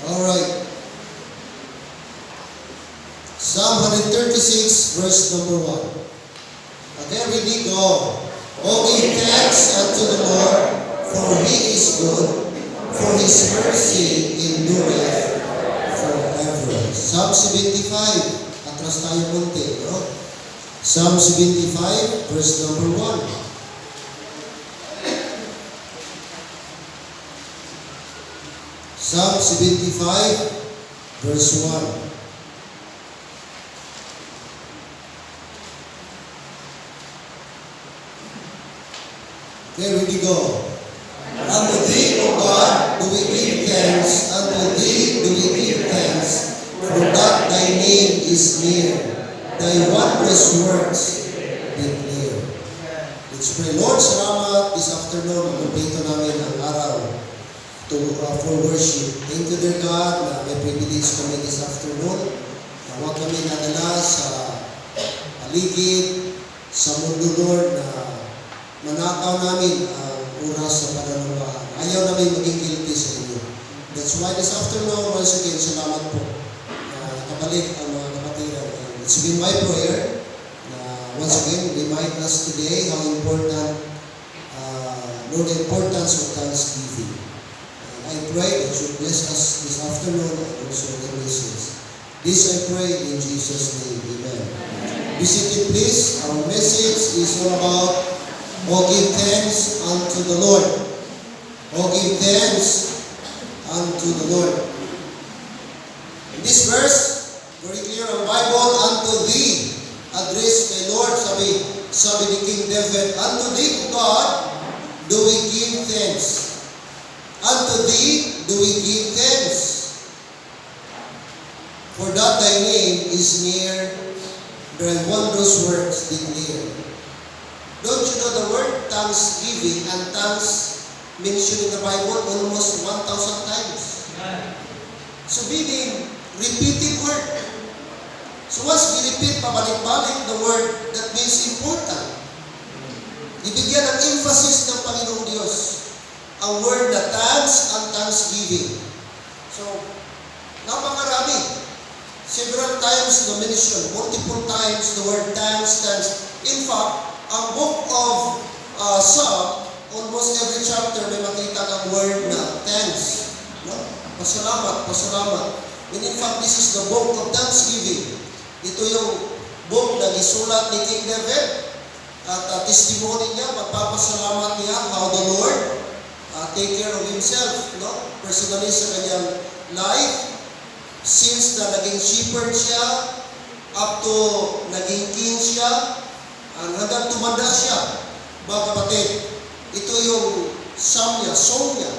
Alright. Psalm 136, verse number 1. Again, reading go. Oh, give thanks unto the Lord, for He is good, for His mercy endureth forever. Psalm 75. Atras tayo konti, no? Psalm 75, verse number 1. Psalm 75, verse 1. Okay, ready, go. Unto Thee, O God, do we give thanks. Unto Thee do we give thanks. For that Thy name is near. Thy wondrous works declare. Let's pray. Lord, salamat this afternoon. Kumpleto namin ang araw for worship. Thank you, dear God, na may privilege kami this afternoon. Na huwag kami nadala sa paligid, sa mundo, Lord, na manakaw namin ang oras sa pananampahan. Ayaw namin maging guilty sa inyo. That's why this afternoon, once again, salamat po na nakabalik ang mga kapatiran. It's been my prayer na once again, remind us today how important, Lord, the importance of thanksgiving. I pray that you bless us this afternoon and also the message. This I pray in Jesus' name. Amen. Be seated, please. Our message is all about give thanks unto the Lord. Give thanks unto the Lord. In this verse, very clear ang Bible, unto Thee, address kay Lord, sabi ni King David, unto Thee, God, do we give thanks. Unto Thee do we give thanks. For that Thy name is near, Thy wondrous works declare. Don't you know the word thanksgiving and thanks mentioned in the Bible almost 1,000 times? So meaning, repeated word. So once we repeat pabalik-balik the word, that means important. Ibigyan ng emphasis ng Panginoong Diyos ang word na thanks and thanksgiving. So, napakarami. Several times na mention, multiple times the word thanks. In fact, ang book of Psalm, almost every chapter may makita ang word na thanks. No? Pasalamat. And in fact, this is the book of thanksgiving. Ito yung book na isulat ni King David at testimony niya, magpapasalamat niya how the Lord take care of himself, no? Personally sa kanyang life, since na naging shepherd siya, up to naging king siya, hanggang tumanda siya. Mga kapatid, ito yung song niya,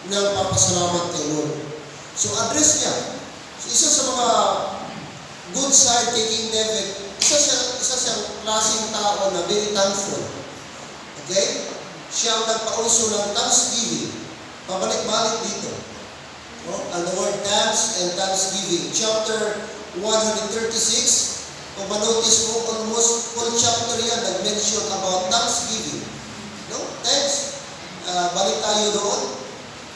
ng papasalamat kay Lord. So address niya. So, isa sa mga good side kay King David, isa siyang klaseng tao na very thankful. Okay? Siya ang nagpauso ng thanksgiving. Pabalik-balik dito. Ang the word thanks and thanksgiving. Chapter 136, kung manotice mo, almost full chapter yan, nag-mention about thanksgiving. No? Thanks. Balik tayo doon.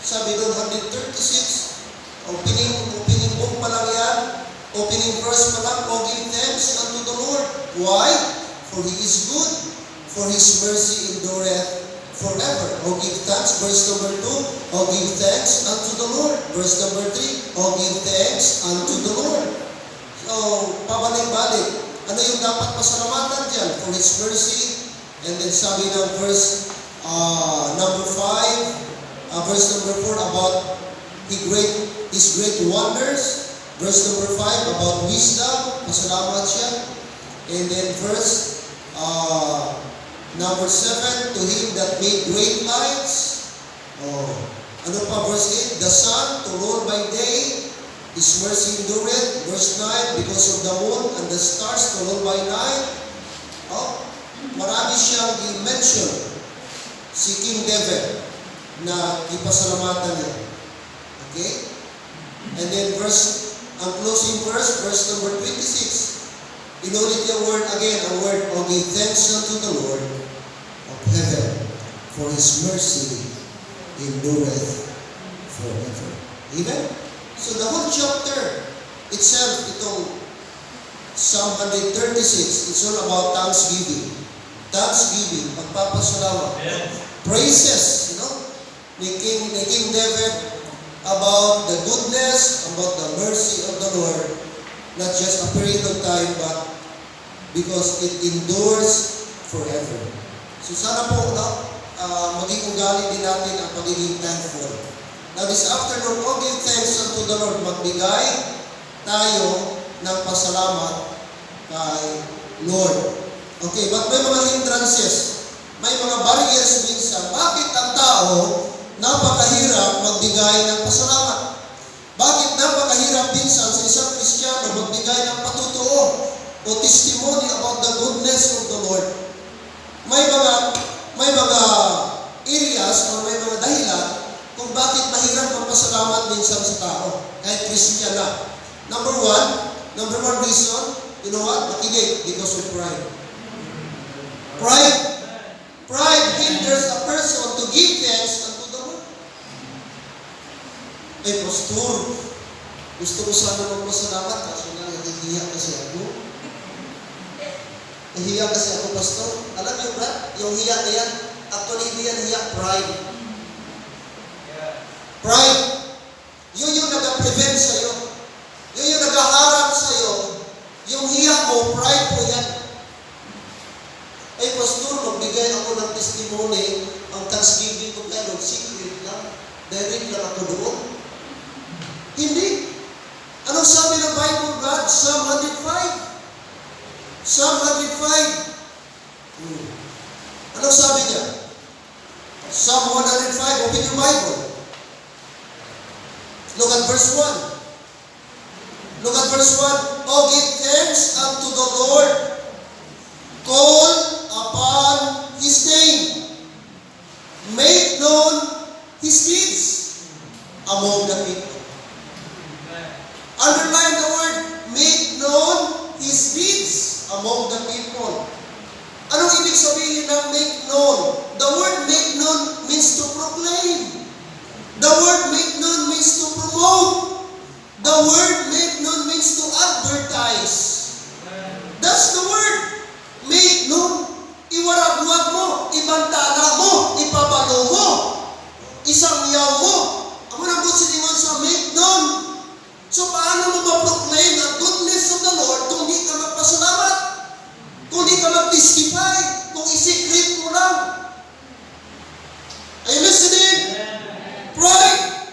Sabi doon, 136, opening book pa lang yan, opening verse pa lang, give thanks unto the Lord. Why? For He is good, for His mercy endureth forever. Give thanks. Verse number 2, give thanks unto the Lord. Verse number 3, give thanks unto the Lord. So, pabalik-balik. Ano yung dapat pasalamatan dyan? For His mercy. And then sabi ng verse number 5, verse number 4 about His great wonders. Verse number 5 about wisdom. Pasalamat siya. And then verse number 7, to Him that made great lights. Ano pa verse 8? The sun to rule by day, His mercy endureth. Verse 9, because of the moon and the stars to rule by night. Marami siyang i-mention si King David na ipasalamatan niya. Okay? And then ang closing verse number 26. Inulit yung word again, ang word, give thanks unto the Lord of heaven, for His mercy endureth forever. Amen? So the whole chapter itself, itong Psalm 136, it's all about thanksgiving. Thanksgiving, pagpapasalamat. Praises, ni King David about the goodness, about the mercy of the Lord, not just a period of time, but because it endures forever. So sana po, maging ugali din natin ang pagiging thankful. Now this afternoon, all give thanks unto the Lord. Magbigay tayo ng pasalamat kay Lord. Okay, but may mga hindrances, may mga barriers minsan. Bakit ang tao napakahirap magbigay ng pasalamat? Bakit napakahirap minsan sa isang Kristiyano magbigay ng patutuo o testimony about the goodness of the Lord? May mga areas o may mga dahilan kung bakit mahirap magpasalamat minsan sa tao, kahit Christian na. Number one reason, you know what? Makinig, because of pride. Pride hinders a person to give thanks unto the Lord. Pastor, gusto ko sana magpasalamat, kaso na nahihiya kasi ako. Nahihiya kasi ako, Pastor. Alam niyo ba, yung hiya na yan, actually hindi yan hiya, pride. Pride. Yun yung nag-prevent sa'yo. Yun yung nag-harap sa'yo. Yung hiya mo, pride po yan. Pastor, magbigay ako ng testimony, ang thanksgiving ko kayo, secret lang. Direct lang ako doon. Hindi. Anong sabi ng Bible, God? Psalm 105. Psalm 105. Anong sabi niya? Psalm 105. Open your Bible. Look at verse 1. Look at verse 1. Oh, give thanks unto the Lord. Call upon His name. Make known His deeds among the people. Underline the word, make known His deeds among the people. Anong ibig sabihin ng make known? The word make known means to proclaim. The word make known means to promote. The word make known means to advertise. That's the word. Make known. Iwaragwag mo, ibantala mo, ipabalo mo, isang yaw mo. Ako nang buti lingon sa make known. So paano mo ma-proclaim ang goodness of the Lord kung di ka magpasalamat? Kung di ka mag-testify? Kung i-secret mo lang? Are you listening? Pride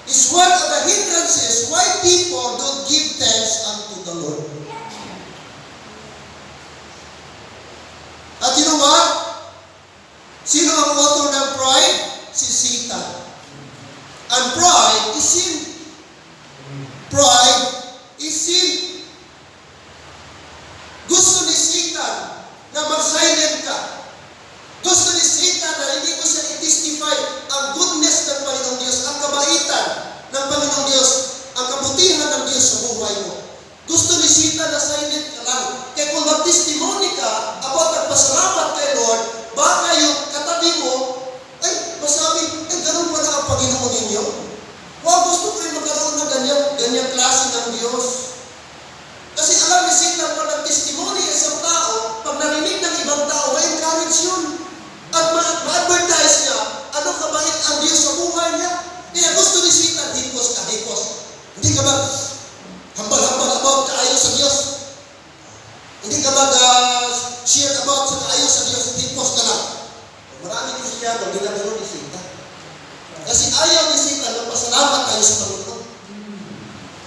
is one of the hindrances why people don't give thanks unto the Lord. At you know what? Sino ang author ng pride? Si Satan. And pride is sin. Pride is sin. Gusto ni Satan na mag-silent ka. Gusto ni Satan na hindi ko siya i-testify ang goodness ng Panginoong Diyos, ang kabaitan ng Panginoong Diyos, ang kabutihan ng Diyos sa buhay mo. Gusto ni Satan na silent ka lang. Kaya kung mag-testimony ka about nagpasalamat kay Lord, baka yung katabi mo, masabi, ganun pala ang Panginoon ninyo. Wow, gusto ko rin magkaroon ng ganyang klase ng Diyos. Kasi alam ni Satan, pag nag-testimony isang tao, pag narinig ng ibang tao, ma-encourage yun. At ma-advertise niya, ano kabait ang Diyos sa buhay niya. Kaya gusto ni Satan, hipos ka, hipos. Hindi ka ba hambal-hambal about kaayo sa Diyos? Hindi ka mag-share about sa kaayo sa Diyos, hipos ka lang. Maraming Kristiyano, ginagano ni Satan. Kasi ayaw ni Satan na pasalamat tayo sa Panginoon.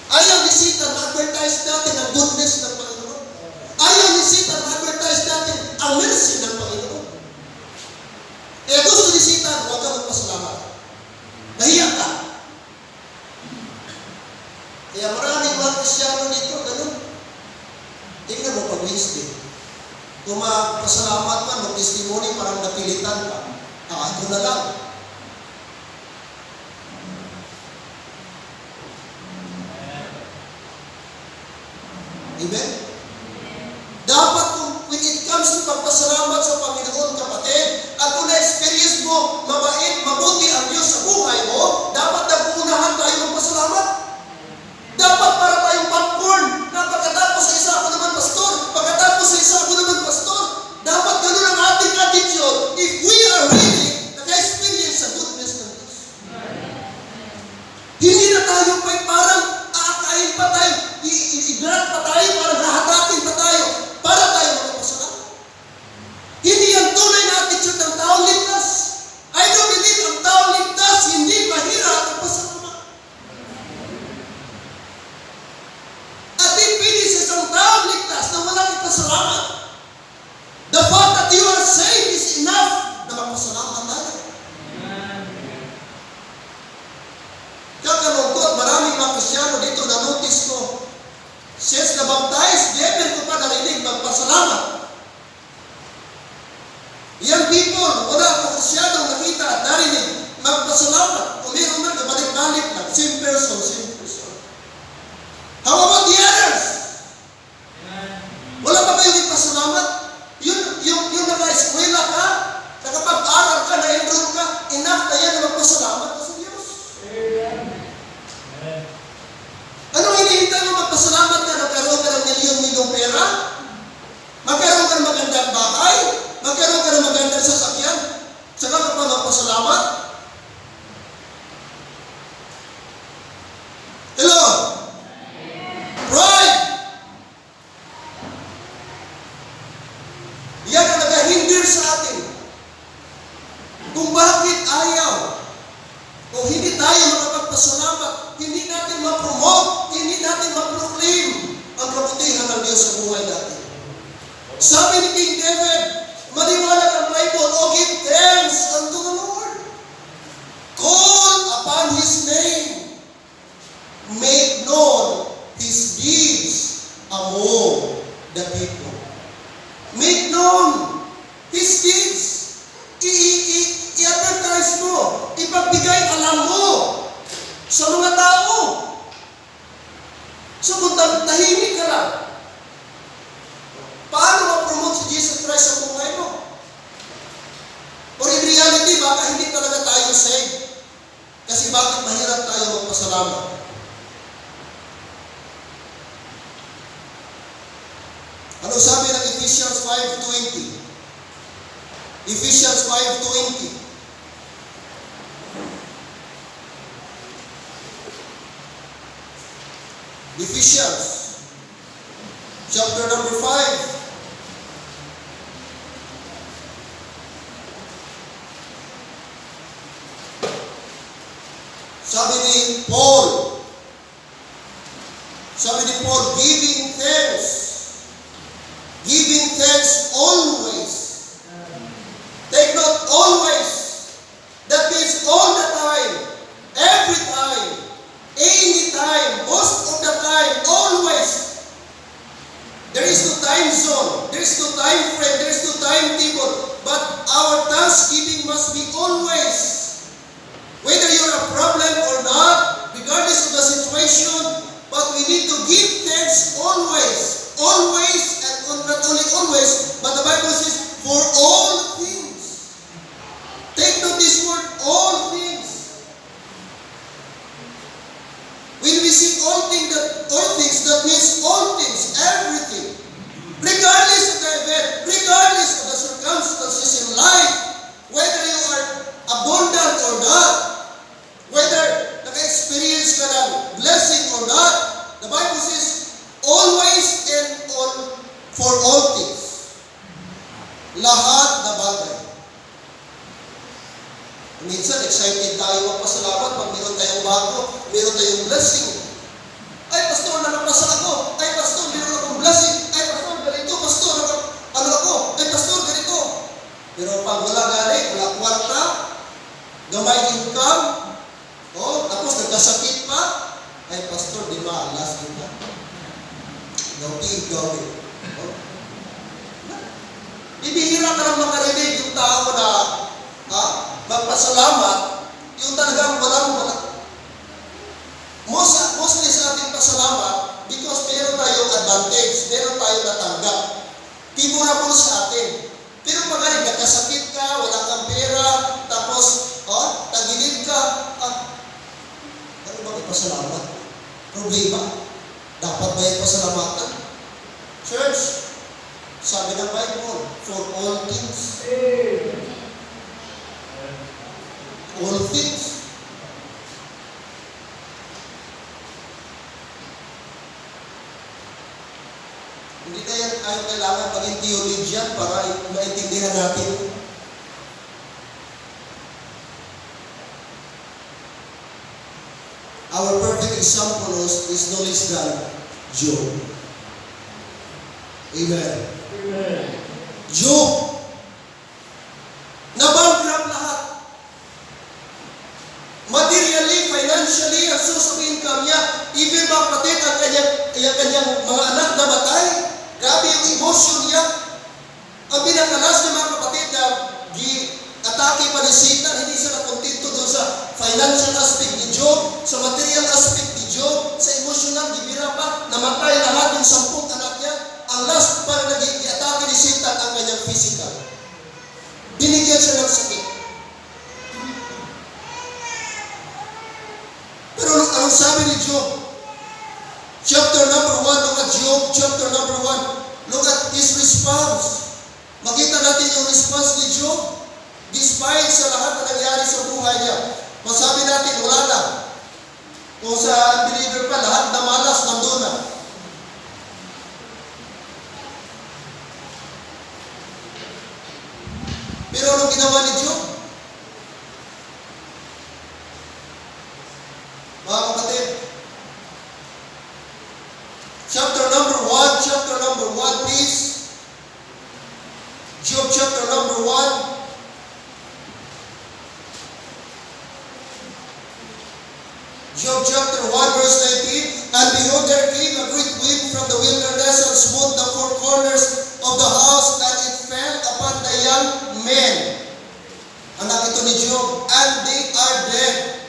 Ayaw ni Satan na advertise natin ang goodness ng Panginoon. Ayaw ni Satan na advertise natin ang mercy ng Panginoon. Kaya gusto ni Satan, huwag ka magpasalamat. Nahiya ka. Kaya maraming mga Kristiyano dito, ganun. Tingnan mo pag Wednesday. Kung magpasalamat man, mag-testimony, parang napilitan ka. Ako na lang. Amen? Dapat when it comes to pagpasalamat sa Panginoon, kapatid, at kung na-experience mo, mabait, mabuti ang Diyos sa buhay mo, dapat nag-uunahan tayo magpasalamat. mga Kristyano dito, na-notice ko, since na-baptize, never ko pa narinig magpasalamat. Young people, wala akong Kristyano nakita at narinig magpasalamat. Kung meron man, nabalik-balik lang. Same person, same person. How about the others? Wala pa kayong ipasalamat? Yung naka-eskwela ka, nakapag-aral ka, na-enroll ka, enough na yan na magpasalamat ka sa Diyos. Anong hinihintay mo magpasalamat ka? Nagkaroon ka ng milyon-milyong pera? Magkaroon ka ng magandang bahay? Magkaroon ka ng magandang sasakyan? Saka ka pa magpasalamat? Hello? Pride! Yan ang naghahindir sa atin. Kung bakit ayaw o hindi tayo makapagpasalamat, hindi natin ma-promote, hindi natin ma-proclaim ang kabutihan ng Diyos sa buhay natin. Sabi ni King David, maliwanag ang Bible, "O give thanks unto the Lord. Call upon His name. Make known His deeds among the people." Make known His deeds. I-advertise mo. Ipagbigay alam mo sa mga tao. So kung tahimik ka lang, paano ma-promote si Jesus Christ sa buhay mo? Or in reality, baka hindi talaga tayo saved. Kasi bakit mahirap tayo magpasalamat? Ano sabi ng Ephesians 5:20? Ephesians 5:20. Ephesians chapter number 5. Sabi ni Paul, giving thanks always. Take note, always. That means all the time, every time, any time, most of the time, always. There is no time zone, there is no time frame, there is no timetable, but our thanksgiving must be always. Whether you're a problem or not, regardless of the situation, but we need to give thanks always. Always, and not only always, but the Bible says, for all things. Take note this word, all things. When we see all things, that means all things, everything. Regardless of the event, regardless of the circumstances in life, whether you are abundant or not, whether naka-experience ka ng blessing or not, the Bible says, always and for all things. Lahat na bagay. Minsan, excited tayo magpasalamat pag meron tayong bago, meron tayong blessing. Ay, pastor, nakapasa ako. Ay, pastor, meron akong blessing. Ay, pastor, ganito. Pastor, ano ako? Ay, pastor, ganito. Pero pag wala gani, wala kwarta, gamay income, tapos nagkasakit pa, ay, pastor, di ba, alas kita. Gawin. Bibihira ka lang makarinig yung tao na magpasalamat, yung talagang walang. Mostly sa ating pasalamat, because meron tayong advantage, meron tayong natanggap. Favorable sa atin. Pero pag nagkasakit ka, wala kang pera, tapos tagilid ka, ano ba ipasalamat? Problema. Dapat ba ipasalamatan? Church, sabi ng Bible, for all things. All things. Hindi tayo kailangan maging theologian para maintindihan natin. Our perfect example is no less than Job. Amen. Job, nabankrupt lahat. Materially, financially, ang source of income niya, Grabe yung emotion niya. Ang pinakalas niya mga kapatid na atake pa ni Satan, hindi siya nakontento doon sa financial aspect ni Job, sa material aspect ni Job, sa emotional, gibira pa, namatay lahat yung 10 anak niya. Ang last para nag-atake ni Satan ang kanyang physical. Binigyan siya ng sakit. Pero anong sabi ni Job? Chapter number 1, look at Job, chapter number 1. Look at his response. Makita natin yung response ni Job. Despite sa lahat na nangyari sa buhay niya, masabi natin, wala na. Kung sa unbeliever pa, lahat na malas, nandun na. Pero anong ginawa ni Job? Mga kapatid, chapter number 1, please. Job chapter number 1. Job chapter 1 verse 19, and behold, there came a great wind from the wilderness and smote the four corners of the house, and it fell upon the young men. Anak ito ni Job, and they are dead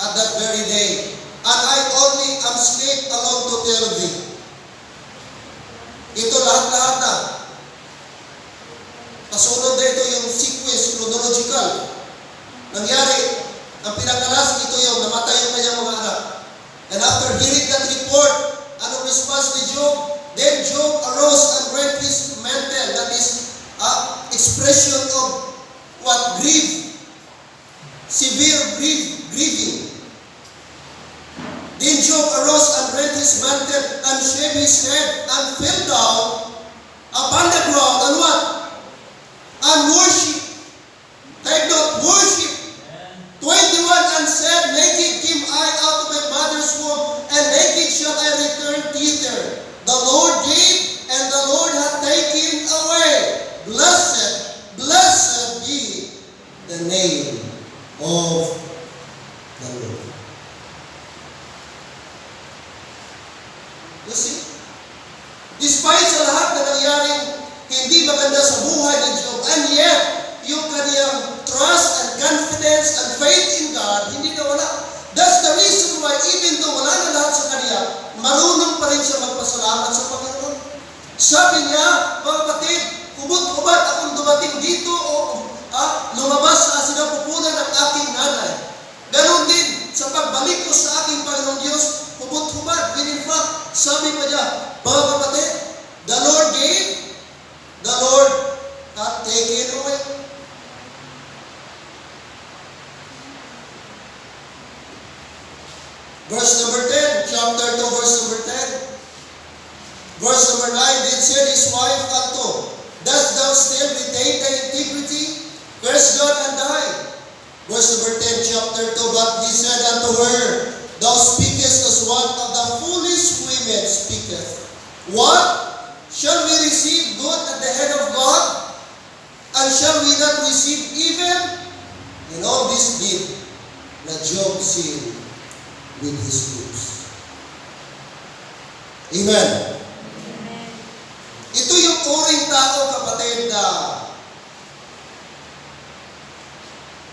at that very day. And I only am escaped alone to tell thee. Ito lahat-lahat na. Kasunod na ito yung sequence, chronological. Nangyari, ang pinakalas, ito yung namatay yung kanyang mga anak. And after hearing that report, anong response ni Job? Then Job arose and rent his mantle. That is expression of what? Grief. Severe grieving. Then Job arose and rent his mantle and shaved his head and fell down upon the ground and what? And worship. Take note, worship. 21 and said, naked came I out of my mother's womb, and naked shall I return thither. The Lord gave, and the Lord hath taken away. Blessed be the name of the Lord. You see? Despite sa lahat na nangyaring hindi maganda sa buhay ni Job, and yet, yung kaniyang trust and confidence and faith in God, hindi na wala. That's the reason why even though wala na lahat sa kaniya, marunong pa rin siya magpasalamat sa Panginoon. Sabi niya, mga kapatid, kubot-kubat akong dumating dito o lumabas sa sinapupunan ng aking nanay. Ganon din, sa pagbalik ko sa aking Panginoong Diyos, kubot-kubat. In fact, sabi pa niya, mga kapatid, the Lord gave, the Lord hath taken away. Verse number 10, chapter 2, verse number 10. Verse number 9, then said his wife unto, dost thou still retain thy integrity? Curse God and die. Verse number 10, chapter 2, but he said unto her, thou speakest as one of the foolish women speaketh. What? Shall we receive good at the hand of God? And shall we not receive evil? In all this did na Job sin with his lips. Amen. Amen. Ito yung uring tao, kapatid, na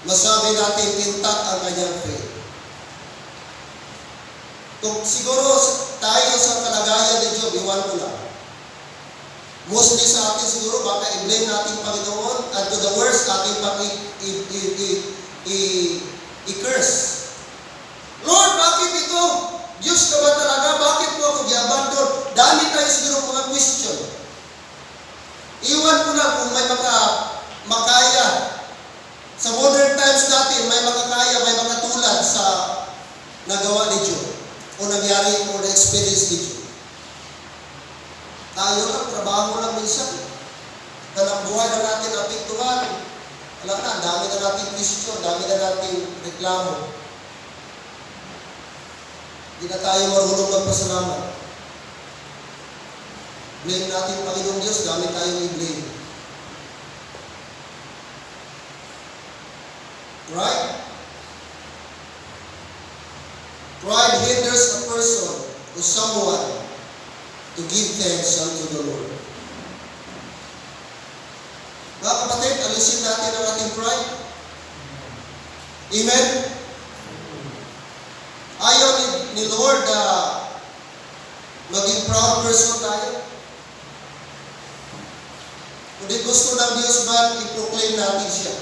masabi natin intact ang kanyang faith. Kung siguro tayo sa kalagayan ni Job, iwan ko lang. Mostly sa atin siguro, baka i-blame natin Panginoon, and to the worst, atin pang i-curse. Lord, bakit ito? Diyos ka ba talaga? Bakit mo ako i-abandon? Dami tayo siguro mga question. Iwan ko lang kung may makaya. Sa modern times natin, may makakaya, may makatulad sa nagawa ni Job o nangyari o na-experience ni Job. Tayo lang, trabaho lang minsan. Tanang buhay na natin apektuhan. Alam na, dami na natin question, dami na natin reklamo. Hindi na tayo marunong magpasalamat. Blame natin Panginoong Diyos, dami tayong i-blame. Right? Pride hinders a person or someone to give thanks unto the Lord. Mga kapatid, alisin natin ang ating pride. Amen? Ayaw ni Lord na maging proud person tayo. Kundi gusto ng Diyos ba i-proclaim natin siya?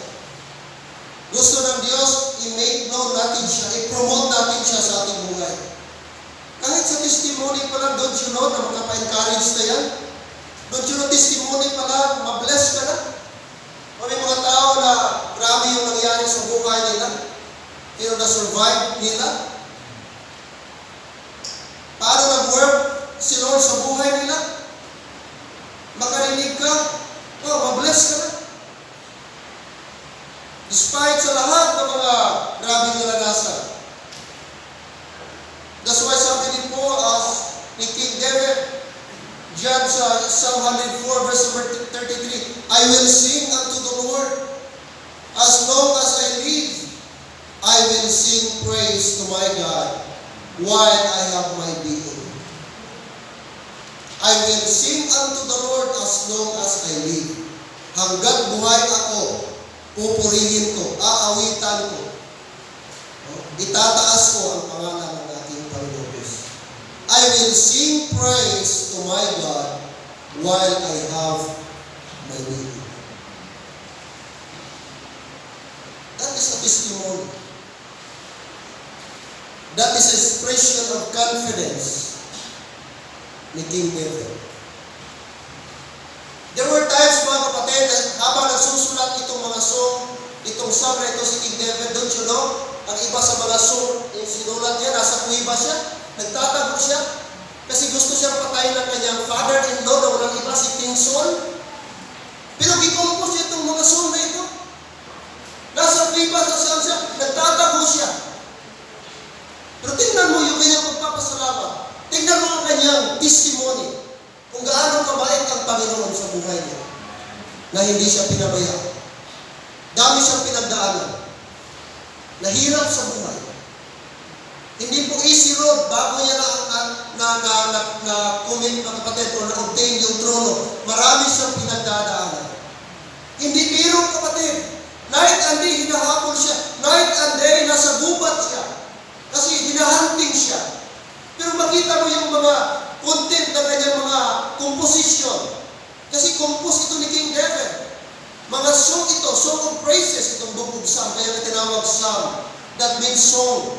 Gusto ng Diyos i-make known natin siya, i-promote natin siya sa ating buhay. Kahit sa testimony pa lang, don't you know, na makapa-encourage na yan? Don't you know, testimony pa lang, mabless ka na? May mga tao na grabe yung nangyari sa buhay nila, pero na-survive nila. Paano nag-work si Lord sa buhay nila? Makarinig ka, mabless ka na. Despite sa lahat ng mga grabing naranasan. That's why sabi din po ni King David, diyan sa Psalm 104 verse number 33, I will sing unto the Lord as long as I live. I will sing praise to my God while I have my being. I will sing unto the Lord as long as I live. Hanggat buhay ako, pupurihin ko, aawitan ko, itataas ko ang pangalan ng ating Panginoon Diyos. I will sing praise to my God while I have my being. That is a testimony. That is expression of confidence ni King David. There were times, mga kapatid, habang nagsusulat itong mga song, itong psalm na ito si King David, don't you know, ang iba sa mga song, yung sinulat niya, nasa kuiba siya, nagtatago siya, kasi gusto siyang patayin ng kanyang father-in-law na walang iba si King Saul. Pero gikompos niya itong mga song na ito. Nasa kuiba sa saan siya, nagtatago siya. Pero tingnan mo yung kanyang pagpapasalamat. Tingnan mo ang kanyang testimony kung gaano kabait ang Panginoon sa buhay niya na hindi siya pinabayaan. Dami siyang pinagdaanan. Nahirap sa buhay. Hindi po easy road bago niya na-commit mga kapatid o na-obtain yung trono. Marami siyang pinagdadaanan. Hindi biro kapatid. Night and day hinahabol siya. Night and day nasa gubat siya. Kasi hinahunting siya. Pero makita mo yung mga content ng kanyang mga composition. Kasi compose ito ni King David. Mga song ito, song of praises itong book of Psalm. Kaya na tinawag Psalm. That means song.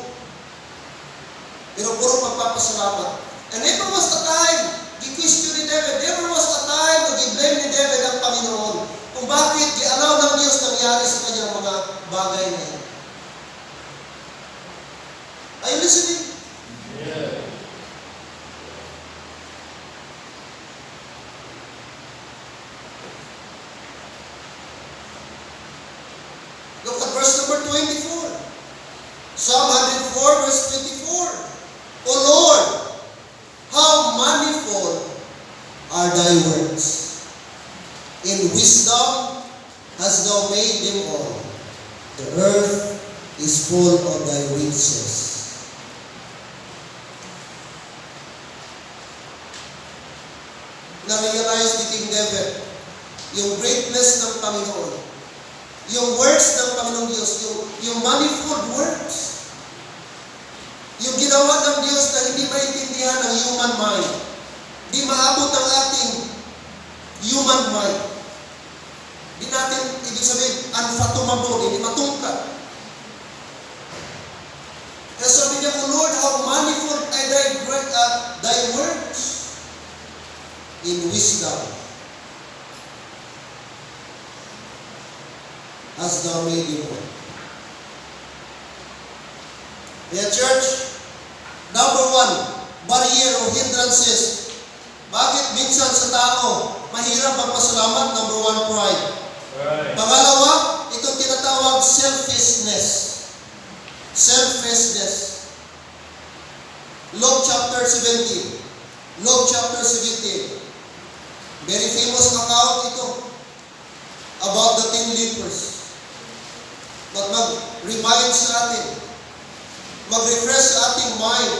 Pero puro pagpapasalamat. And never was a time, gi-question ni David, never was a time na gi-blame ni David ang Panginoon kung bakit gi-allow ng Diyos nangyari sa kanyang mga bagay na yan. Are you listening? Yeah. Look at verse number 24. Psalm 104 verse 24. O Lord, how manifold are thy works. In wisdom hast thou made them all. The earth is full of thy riches. Na-realize ni King David yung greatness ng Panginoon. Yung works ng Panginoong Diyos, yung manifold works. Yung ginawa ng Diyos na hindi maintindihan ng human mind. Di maabot ang ating human mind. Di natin, ibig sabihin, unfathomable, hindi matungkad. Kaya sabi niya, O Lord, how manifold are thy works in wisdom as thou made him one. Kaya church, number one, barrier o hindrances. Bakit minsan sa tao mahirap magpasalamat? Number one, pride. Right. Pangalawa, itong tinatawag selfishness. Selfishness. Luke chapter 17. Luke chapter 17. Very famous account ito about the 10 lepers. But mag-remind sa atin, mag-refresh sa ating mind.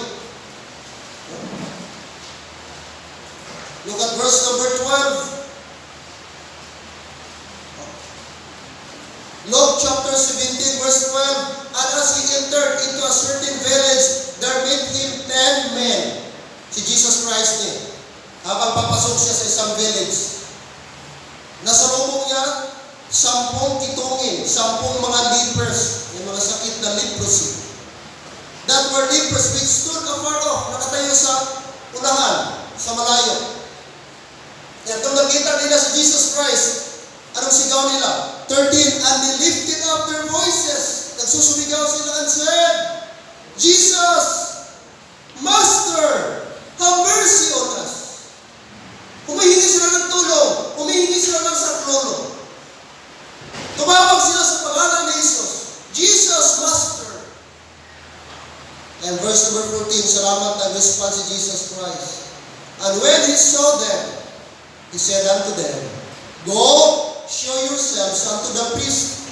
Look at verse number 12. Luke chapter 17, verse 12. And as he entered into a certain village, there met him 10 men. Si Jesus Christ niya. Habang papasok siya sa isang village. Nasalubong niya 10 kitungin, 10 mga lepers, yung mga sakit na leprosy. That were lepers which stood afar off, nakatayo sa unahan, sa malayo. Kaya itong nakita nila si Jesus Christ, anong sigaw nila? 13, and they lifted up their voices. Nagsusumigaw sila and said, Jesus, Master, have mercy on us. Humihingi sila ng tulong. Humihingi sila ng saklolo. Tumawag sila sa pangalan ni Jesus. Jesus, Master. And verse number 14, salamat na response si Jesus Christ. And when he saw them, he said unto them, Go, show yourselves unto the priest.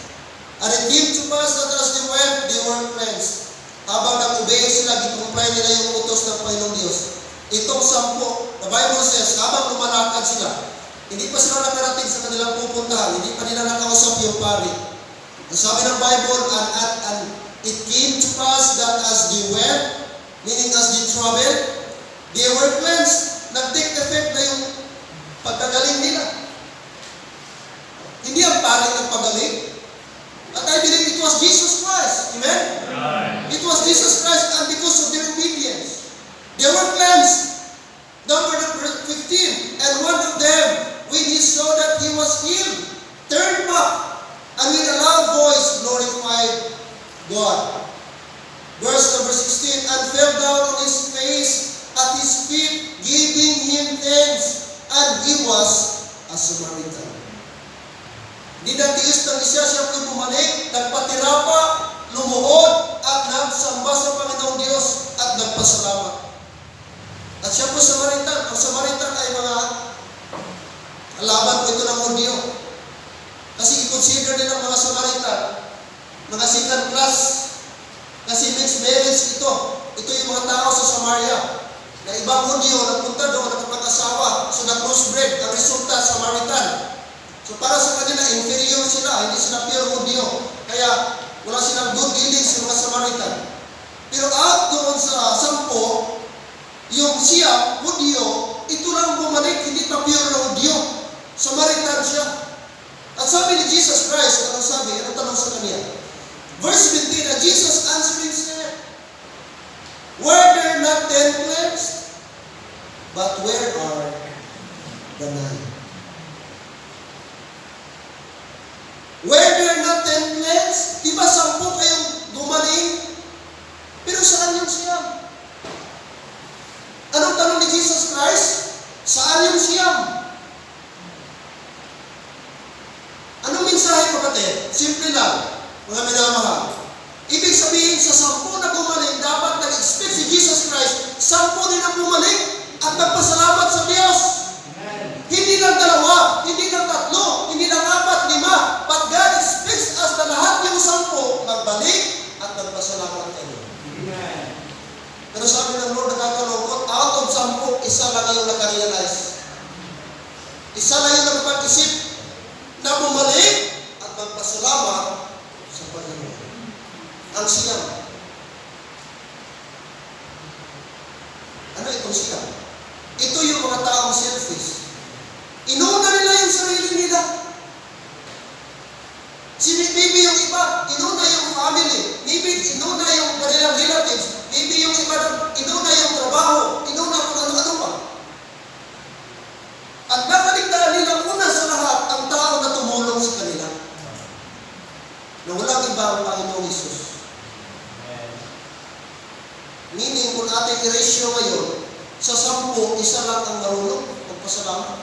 And it came to pass that as they went, they were cleansed. Habang nag-obey sila, gikumply nila yung utos ng Panginoong Diyos. Itong 10, the Bible says, habang lumalakad sila, hindi pa sila nakarating sa kanilang pupuntahan, hindi pa nila nakausap yung pari. Ang sabi ng Bible, and it came to pass that as they went, meaning as they traveled, they were cleansed. Nag-take effect na yung pagkagaling nila. Hindi ang pari ng pagaling. At I believe it was Jesus Christ. Amen? Right. It was Jesus Christ, and because of their obedience, they were cleansed. Number 15, and one of them, when he saw that he was healed, turned back, and with a loud voice glorified God. Verse number 16, and fell down on his face at his feet, giving him thanks, and he was a Samaritan. Di natiis ng isa siya kung bumalik, nagpatira pa, lumuhod, at nagsamba sa Panginoong Diyos, at nagpasalamat. At siya po Samaritan. Ang Samaritan ay mga alaban po ito ng Hudyo. Kasi i-consider nila mga Samaritan, mga second class. Kasi mixed marriage ito. Ito yung mga tao sa Samaria. Na ibang Hudyo, nagpunta doon, nakapag-asawa. So na-crossbred, ang resulta, Samaritan. So para sa kanila, inferior sila, hindi sila pure Hudyo. Kaya wala silang good dealings sa mga Samaritan. Pero out doon sa 10, yung siya, Hudyo, ito lang bumalik, hindi pa pure na Hudyo. Samaritan siya. At sabi ni Jesus Christ, anong sabi? Anong tanong sa kanya? Verse 17, and Jesus answering said, Were there not 10 cleansed? But where are the 9? Were there not 10 cleansed? Di ba 10 kayong gumaling? Pero saan yung siyam? Anong tanong ni Jesus Christ? Saan yung siyam? Anong mensahe, kapatid? Simple lang, mga minamahal. Ibig sabihin, sa 10 na gumaling, dapat nag-expect si Jesus Christ, 10 din ang gumaling at nagpasalamat sa Diyos. Hindi lang 2, hindi lang 3, hindi lang 4, 5. But God expects us na lahat yung 10 magbalik at magpasalamat kayo. Pero sabi ng Lord, nakakalungkot, out of 10, isa lang yung nakarealize. Isa lang yung nakapag-isip na bumalik at magpasalamat sa Panginoon. Ang siyam. Ano itong siyam? Ito yung mga taong selfish. Inuna nila yung sarili nila. Maybe yung iba, inuna yung family. Maybe inuna yung kanilang relatives. Maybe yung iba, inuna yung trabaho. Inuna kung ano-ano pa. At nakaligtaan nilang una sa lahat ang tao na tumulong sa kanila. Na walang iba ang Panginoong Hesus. Meaning, kung ating i-ratio ngayon, sa 10, isa lang ang marunong magpasalamat.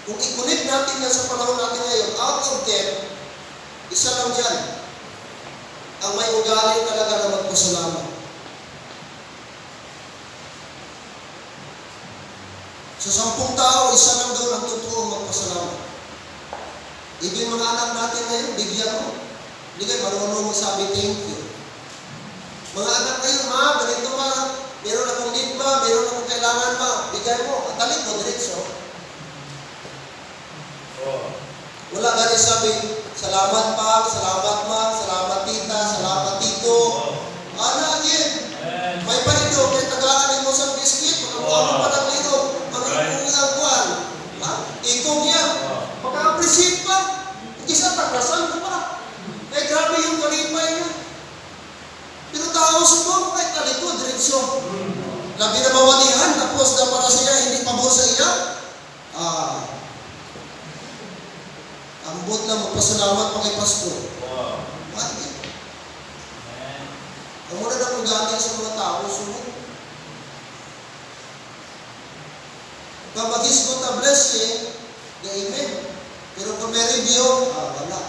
Kung i-connect natin yan sa panahon natin ngayon, out of 10, isa lang dyan ang may ugali talaga na magpasalamat. Sa 10 tao, isa lang doon ang totoong magpasalamat. Ibig mga anak natin ngayon, bigyan mo. Hindi kayo marunong magsabi, thank you. Mga anak kayo, ma, ganito ma, meron akong need ma, meron akong kailangan ma, bigay mo. At dali tayo sabi, salamat pa, salamat ma, salamat tita, salamat tito. Ana, again. May panito, may tagaan mo sa biscuit, makakuha mo pa ng lino, makakuha kuhan. Ha? Ikaw niya. Maka-appreciate pa. Isa, taklasan ko pa. Eh, grabe yung kalipay niya. Pero tao sumo, kahit taliko, diretsyo. Labi na mawalihan, tapos na para siya, hindi pabor sa iya. Ambot na magpasalamat pa kay pastor. Bakit? Ang muna na kung galing sa mga tao, sumo. Kung mag-isgot na blessing, na amen. Pero kung may review, wala.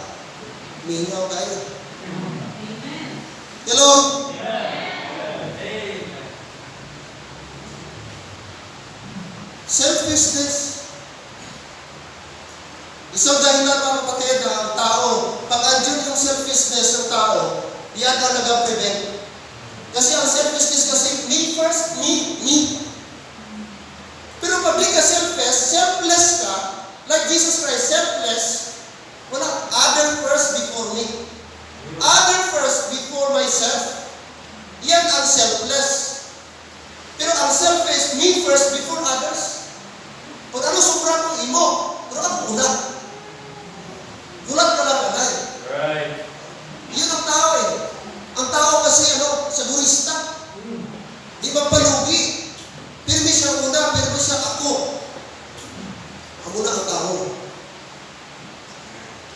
Mingaw tayo. Hello? Selfishness. Isang dahilan mga kapatid na ang tao, pag andyan yung selfishness ng tao, yan ang nag-prevent. Kasi ang selfishness kasi, me first, me. Pero pag di ka selfless ka, like Jesus Christ, selfless, wala, other first before me. Other first before myself. Yan ang selfless. Pero ang selfish, me first before others. Kung ano sobra kong imo, pero ako ulat. Ulat ka lang anay. Right. Yun ang tao eh. Ang tao kasi sagurista. Di ba palugi? Pirmi siya una, pirmi siya ako. Ako na ang tao.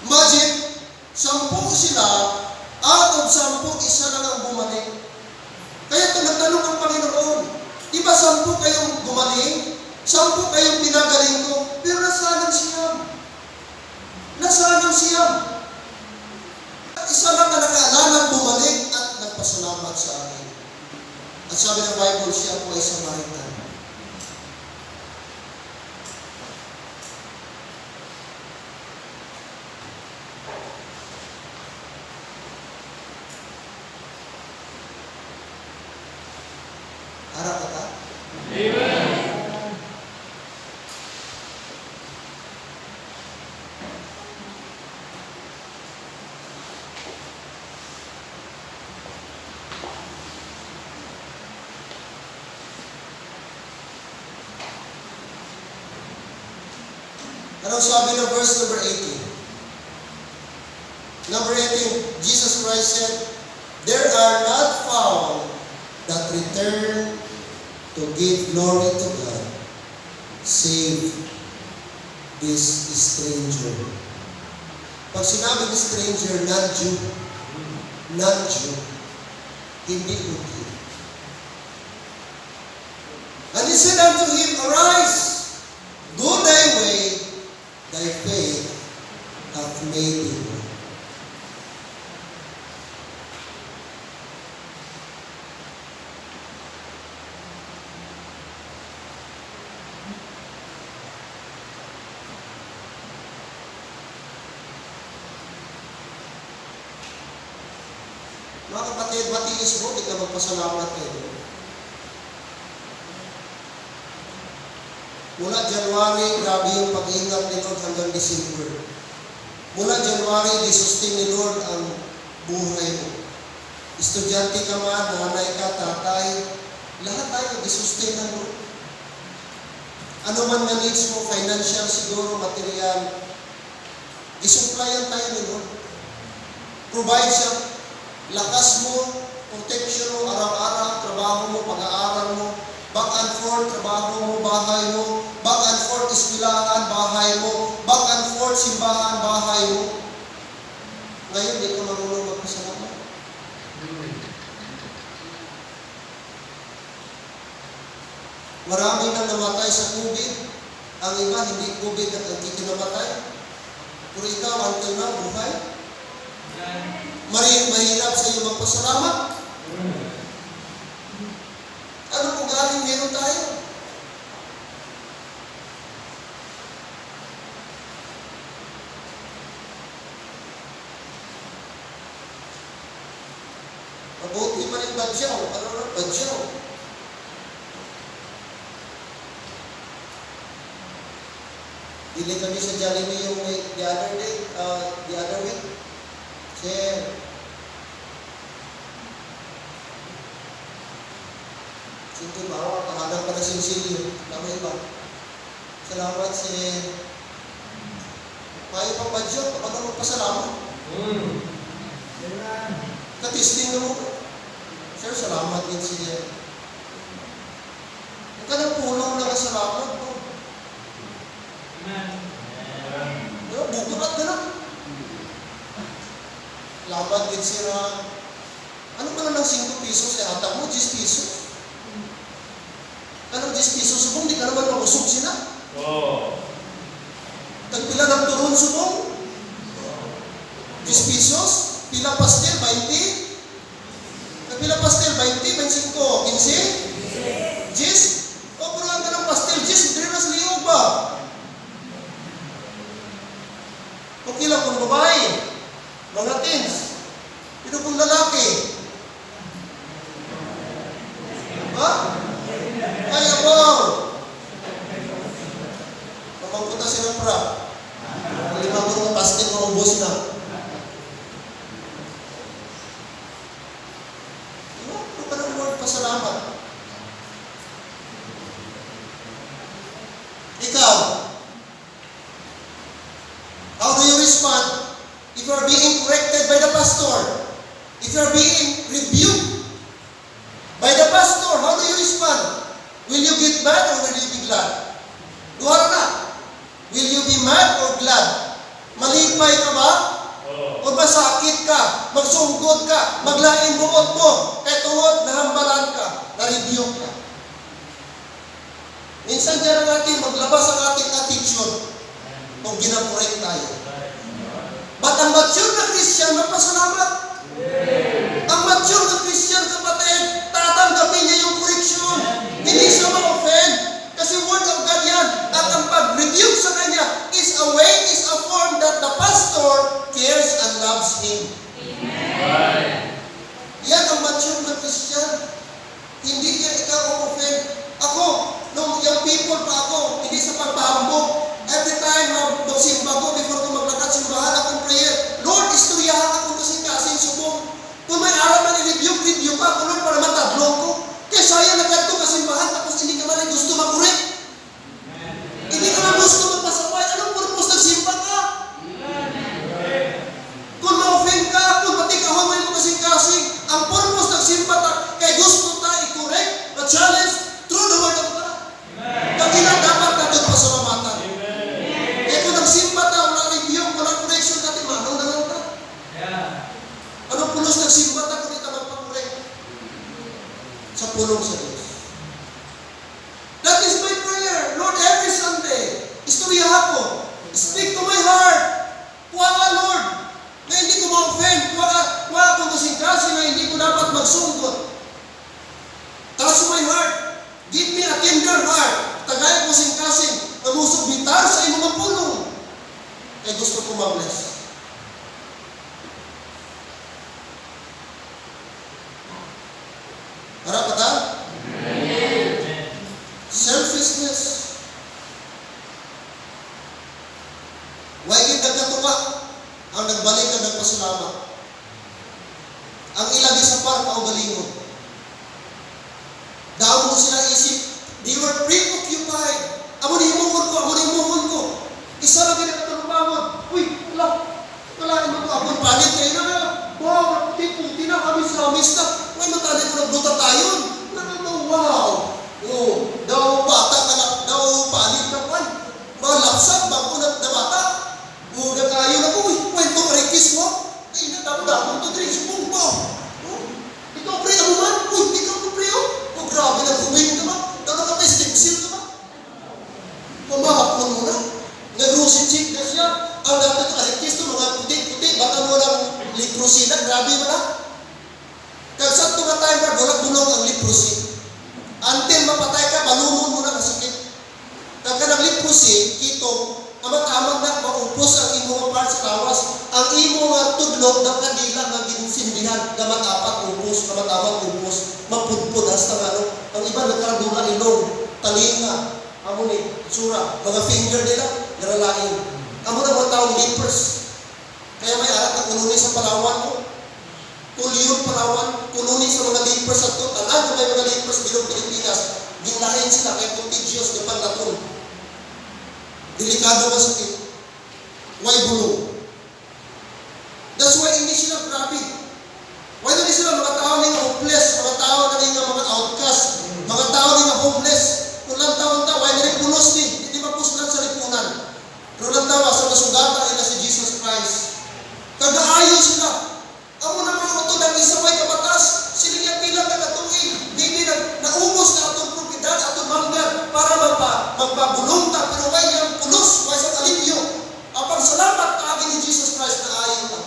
Imagine, 10 sila, out of 10, isa lang ang bumalik. Kaya tinatanong ang Panginoon, di ba 10 kayong gumaling? 10 kayong pinagaling ko, pero nasaan ang siyam? Nasaan ang siyam? Isa lang ang nakaalanang bumalik at nagpasalamat sa akin. At sabi ng Bible, siya po ay Samaritan. Harap ka? Amen. Anong sabi ng verse number 18? Number 18, Jesus Christ said, there are not found that return to give glory to God, save this stranger. Pag sinabi ng stranger, non-Jew, hindi Jew. And he said unto him, arise, go thy way, thy faith hath made thee well. Mga kapatid, matiis mo, hindi ka magpasalamat kayo. Mula January, grabe yung pag-iingat ni Lord hanggang December. Mula January, di-sustain ni Lord ang buhay mo. Estudyante ka man, nanay ka, tatay, lahat tayo di-sustain ng Lord. Ano man na needs mo, financial siguro, material, isupplyan tayo ni Lord. Provide siya. Lakas mo, protection mo, araw-araw, trabaho mo, pag-aaral mo, back and forth, trabaho mo, bahay mo, back and forth, eskwelahan, bahay mo, back and forth, simbahan, bahay mo. Ngayon, di ka marunong magpasalamat. Marami na namatay sa COVID. Ang iba, hindi COVID at hindi kinamatay. Pero ikaw, until na, buhay. Mahirap sa iyo magpasalamat. Ano kung galing meron tayo? Mabuti man yung badyaw. Ano na? Badyaw. bili kami sa Jollibee yung the other day, the other week. Sir, singko ba? Kahanap pa na sinsilyo. Tama iba. Salamat, sir. Kaya pang badyo, kapag na magpasalamat. Katisting na mo. Sir, salamat din siya. Huwag ka nang pulong na kasalamat mo. Bukurat ka na. Salamat din siya. Ano pa na ng 5 pesos? Atang mo, 10 pesos. Anong 10 pesos subong? Di ka naman mabusog sila. Tagpila ng turon subong? 10 pesos? Pila pastel? 20? Tagpila pastel? 20? 25? 15? 10? O, puruan ka ng pastel? 10? Hindi na saliog ba? Okay lang kung babae. Mga teens. Pero kung lalaki. Ha? Ay, abang! Pamangkuta silang pra. 5 na pastel, maubos na. Ano ka ng word pasalamat? Ikaw, how do you respond if you are being corrected by the pastor? If you are being rebuked by the pastor, how do you respond? Will you get mad or will you be glad? Duhara na. Will you be mad or glad? Malipay ka ba? O masakit ka? Magsunggod ka? Maglaing buot mo? Kaya tungod, nahambalan ka, na-rebuke ka. Minsan dyan ang ating maglabas ang ating attitude kung ginakorek tayo. But ang mature na Christian, magpasalamat. Ang mature na Christian, kapatid, tatanggapin niya yung correction. Hindi siya ma-offend. Kasi word of God yan. At ang pag-rebuke sa kanya is a way, is a form that the pastor cares and loves him. Yan ang mature na Christian. Hindi niya ikaw ma-offend. Ako, nung young people pa ako, hindi sa pagpahambog. Every time magsimba ko, before ko maglakad, simbahan akong prayer. Lord, istoryahan ako kasi kasing subong. Kung may araw na i-review ka, kung Lord, para matadlong ko. Kaya sayang nagkadto ka simbahan, tapos hindi ka man gusto makurek. Hindi ka man gusto magpasaway. Anong purpose nagsimba ka? Kung ma-offend ka, kung pati kahumay mo kasing-kasing, ang purpose nagsimba ka, kaya gusto ta i-correct, ma-challenge, through the word of God. Kaya dapat natin pasalamatan. Kaya kung nagsimba ta, walang review, walang correction natin, manong na lang ta. Anong pulos nagsimba ta kung ita magpakorek? Sa pulong sa Diyos. That is my prayer. Lord, every Sunday, istorya ako. Speak to my heart. Kuha ka, Lord, na hindi ko ma-offend. Kuha akong kasing-kasing na hindi ko dapat magsungkot. Touch my heart. Give me a tender heart. Tagay ko kasing-kasing na musog bitar sa imong mga pulong. Kaya gusto ko ma-bless. Harap ka ta? Selfishness. Why gid nagkatuka ang nagbalik ka nagpasalamat? Ang ilagi sa par kaugalingon. Daw mo sila isip, they were preoccupied. Amo ni imuhon ko. Isa lang ginagkatulungan. Uy, wala naman ko. Amon palit kayo na. Wow, puti na kami sa amista. Uy, matali ko nagbuta tayo. Wow. Oh, daw bata ka na, daw palit ka pa. Malapsat, bago na bata. Buda kayo na ko. Uy, kwento karikis mo. Ay, nadamdamon to drink. Subong mo. Ikaw, pre, ako man. Uy, ikaw ko, pre, oh. Oh, grabe na kumain ka ba? Dala ka pa, stem-seal ka ba? Pamahapon mo na. Nag-rusin-check na siya. Ang dapat ito, karikis to, mga puti-puti. Baka mo lang leprosy na. Grabe mo na. Kagsa ito nga tayo na, walang bulong ang leprosy. Until mapatay ka, balumon mo na kasakit. Kagka nag-leprosy, kitong, amat-amat na, maupos ang imo nga part sa lawas. Ang imo nga tudlog, ng kadila nga ginsindihan, gamat-apat upos, gamat-apat upos, mapudpud, hasta nga, no? Ang iba nagkaradungan ilong, talinga, amo ni, sura, mga finger nila, Naralain. Amo na mga taong lepers. Kaya may arat na kununi sa Palawan mo. Kulyon Palawan, kununi sa mga lepers at ito. Tanan kung may mga lepers bilog Pilipinas. Ginlain sila kay contagious na paglaton. Delikado ba sakit? Why bulong? That's why hindi sila grabe. Why na sila mga tao nga hopeless, mga tao na nga mga outcast, mga tao nga homeless. Kung lang taon ta, why na rin punos ni? Hindi mapuslan sa lipunan. Pero lang tawa sa nasugata ina si Jesus Christ. Kagaayo sila. Amo na mga utod ang isa may kabatas. Sila nga pila katuig. Hindi naubos na atong propiedad, atong manggan para magpabulong ta. Pero why yung pulos, why sa alivyo? Apang salamat kaagin ni Jesus Christ na ayaw ta.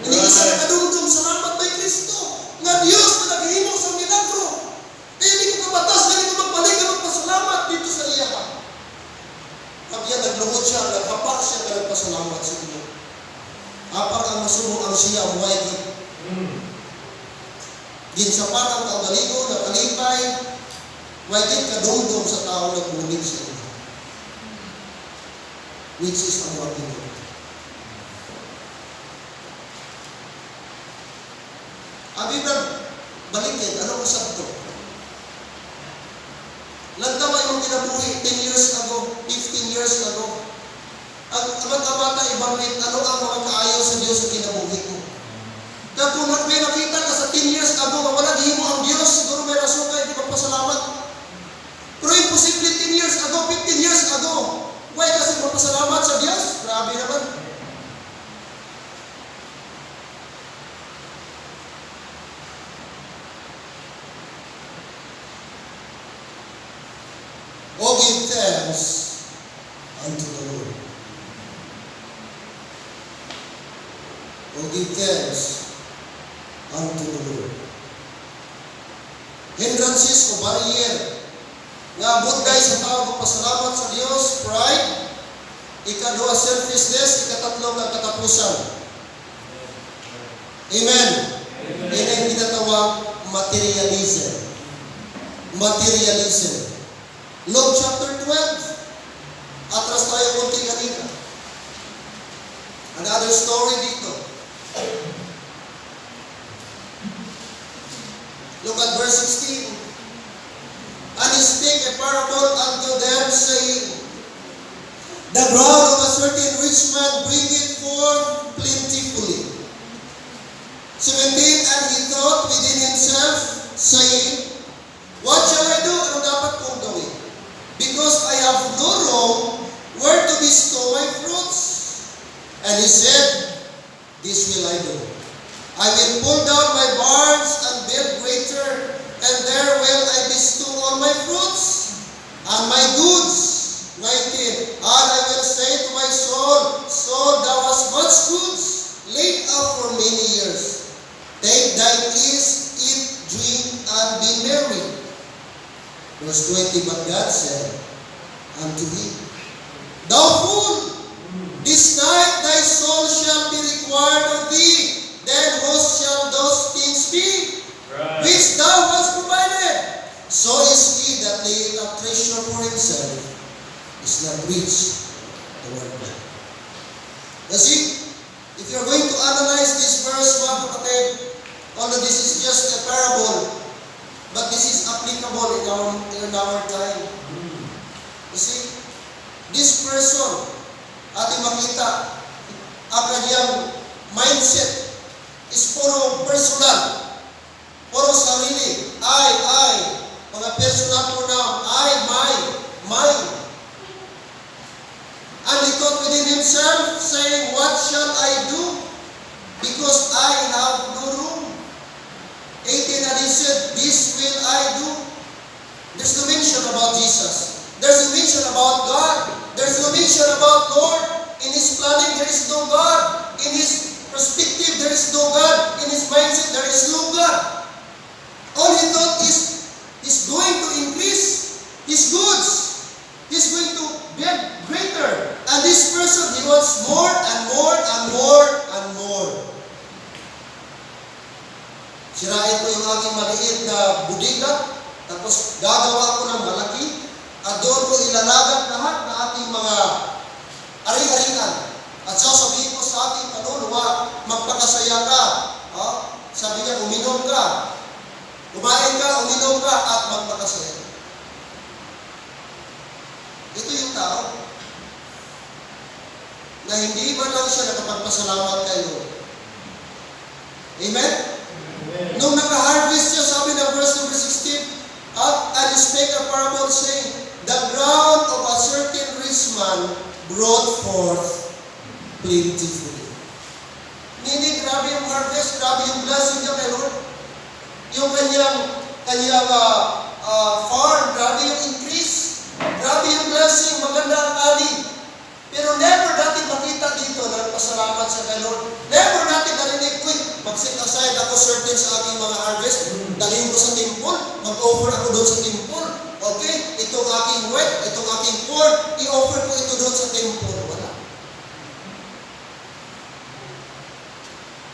Hindi isa na kadumdum, salamat may Kristo. Nga Diyos na naghihimo sa milagro. Kaya hindi ko kabatas, hindi ko magbalik ka magpasalamat dito sa iya ka. Kapag naglungod siya, naghapak siya, nagpasalamat sa Diyos. Apang ang masubong ang siya, buhay din. Ginsapan ang kaugaligo, nakalipay, may din kadumdum sa tao na kunig sa iyo. Which is our Pinoy. Abi na, balikin, anong usap to? Lantawa yung kinabuhi 10 years ago, 15 years ago. Ang amat-amata ibangit, ano ang mga kaayaw sa Diyos sa kinabuhi ko? Kaya kung may nakita ka sa 10 years ago, wala di mo ang Diyos, siguro may rason ka, hindi magpasalamat. Pero imposible 10 years ago, 15 years ago, why kasi magpasalamat sa Diyos? Grabe naman. Oh, give thanks unto the Lord. Oh, give thanks unto the Lord. Hindrances o barrier nga abot guys sa tao magpasalamat sa Diyos, pride, ikadua selfishness, ikatatlo ang katapusan. Amen. Yan ang tinatawag materialism. Materialism. Luke chapter 12. Atras tayo kunti kanina. Another story dito. Look at verse 16. And he spake a parable unto them, saying, The ground of a certain rich man bringeth forth plentifully. 17. And he thought within himself, saying, What shall I do? Ano dapat kong gawin? Because I have no room where to bestow my fruits. And he said, This will I do. I will pull down my barns and build greater, and there will I bestow all my fruits and my goods. 19. And I will say to my soul, Soul, thou hast much goods laid up for many years. Take thine ease, eat, drink, and be merry. Verse 20. But God said unto him, Thou fool, this night thy soul shall be required of thee. Then whose shall those things be, Right. which thou hast provided? So is he that layeth up treasure for himself, is not rich toward God. You see, if you're going to analyze this verse, mga kapatid, although this is just a parable, but this is applicable in our time. You see, this person, ating makita, ang kanyang mindset is puro personal, puro sarili, I, mga personal pronoun, I, mine. And he thought within himself, saying, What shall I do? Because I have no room. 18. And he said, This will I do. There's no mention about Jesus. There's no mention about God. There's no mention about Lord. In his planning, there is no God. In his perspective, there is no God. In his mindset, there is no God. All he thought is, he's going to increase his goods. He's going to get greater. And this person, he wants more and more and more and more. Sirain ko yung aking maliit na budiga, tapos gagawa ko ng malaki, at doon ko ilalagat lahat na ating mga ari-arian. At sasabihin ko sa ating kaluluwa, magpakasaya ka. Sabi niya, uminom ka. Kumain ka, uminom ka, at magpakasaya. Ito yung tao na hindi man lang siya nakapagpasalamat kay Lord. Amen? Nung naka-harvest siya, sabi na verse number 16, and he spake a parable saying, the ground of a certain rich man brought forth plentifully. Meaning, grabe yung harvest, grabe yung blessing niya kay Lord. Yung kanyang farm, grabe yung increase, grabe yung blessing, maganda ang ani. Pero never natin makita dito na pasalamat sa kay Lord. Never natin narinig, mag-set aside ako certain sa aking mga harvest, dalhin ko sa temple, mag-offer ako doon sa temple. Okay? Itong aking wheat, itong aking corn, i-offer ko ito doon sa temple. Wala.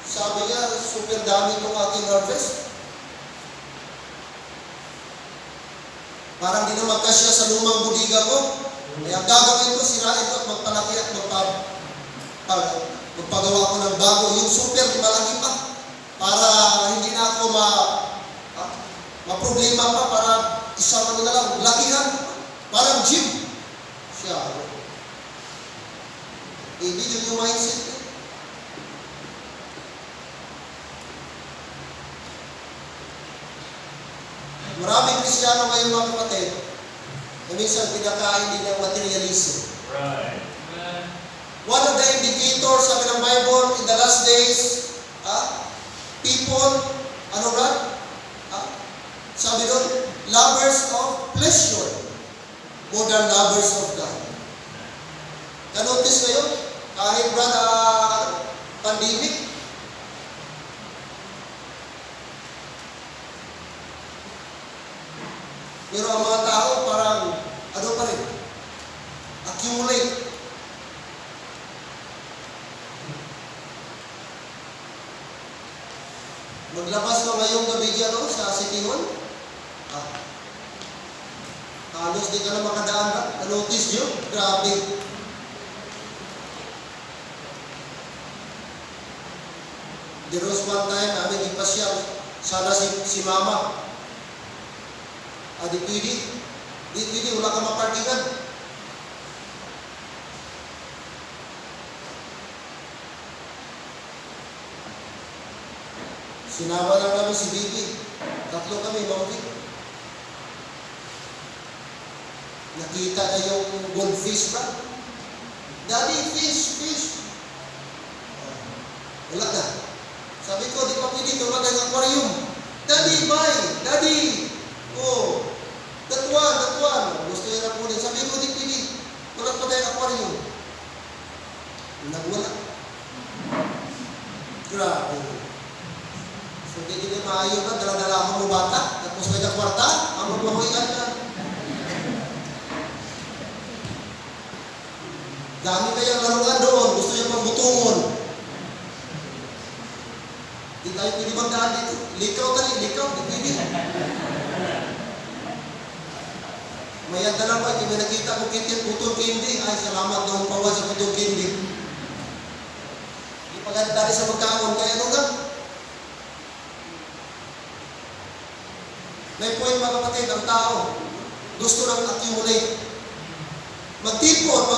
Sabi niya, super dami itong aking harvest. Parang di na magkasya sa lumang budiga ko. Kaya gagawin ko, sirain ko at magpalaki at magpagawa ko ng bago. Yung super malaki pa. Para hindi na ako ma-problema pa. Para isang na lang, lakihan. Parang gym. Siya. Hindi yun yung mindset niya. Maraming Kristiyano ngayon mga kapatid, na minsan pinakain din ng materialism. Right. One of the indicators, sabi ng Bible, in the last days, people, sabi doon, lovers of pleasure, more than lovers of God. Kanotice ngayon, kahit pandemic, pero ang mga tao parang, pa rin? Accumulate. Maglabas ka ngayong gabi dyan sa City Hall. Halos di ka na makadaan ba? Na-notice nyo? Grabe. There was one time, namin ipasyal. Sana si Mama. Di pwede, wala ka mapartigan. Sinama lang namin si Bibi. 3 kami, Maulit. Nakita na yung goldfish ba? Daddy, fish. Wala na. Sabi ko, di pa pwede ito magandang aquarium. Daddy, bye! Daddy! That one. Gusto niya na kunin. Sabi ko, di pwede. Wala pa tayong aquarium. Nagwala. Grabe. So, hindi na maayon na. Dala-dala ako mo bata. Tapos may kakwarta. Ang magmahuian ka. Dami kayang laruan doon. Gusto niya pangbutungon. Di tayo pwede magdaan dito. Likaw. Di pwede. May anda pa, may nakita ko putol kindi. Ay, salamat noong pawan sa putol kindi. Ipagandari sa magkaon. Kaya ano nga? May point mga kapatid, ang tao gusto nang accumulate. Magtipon.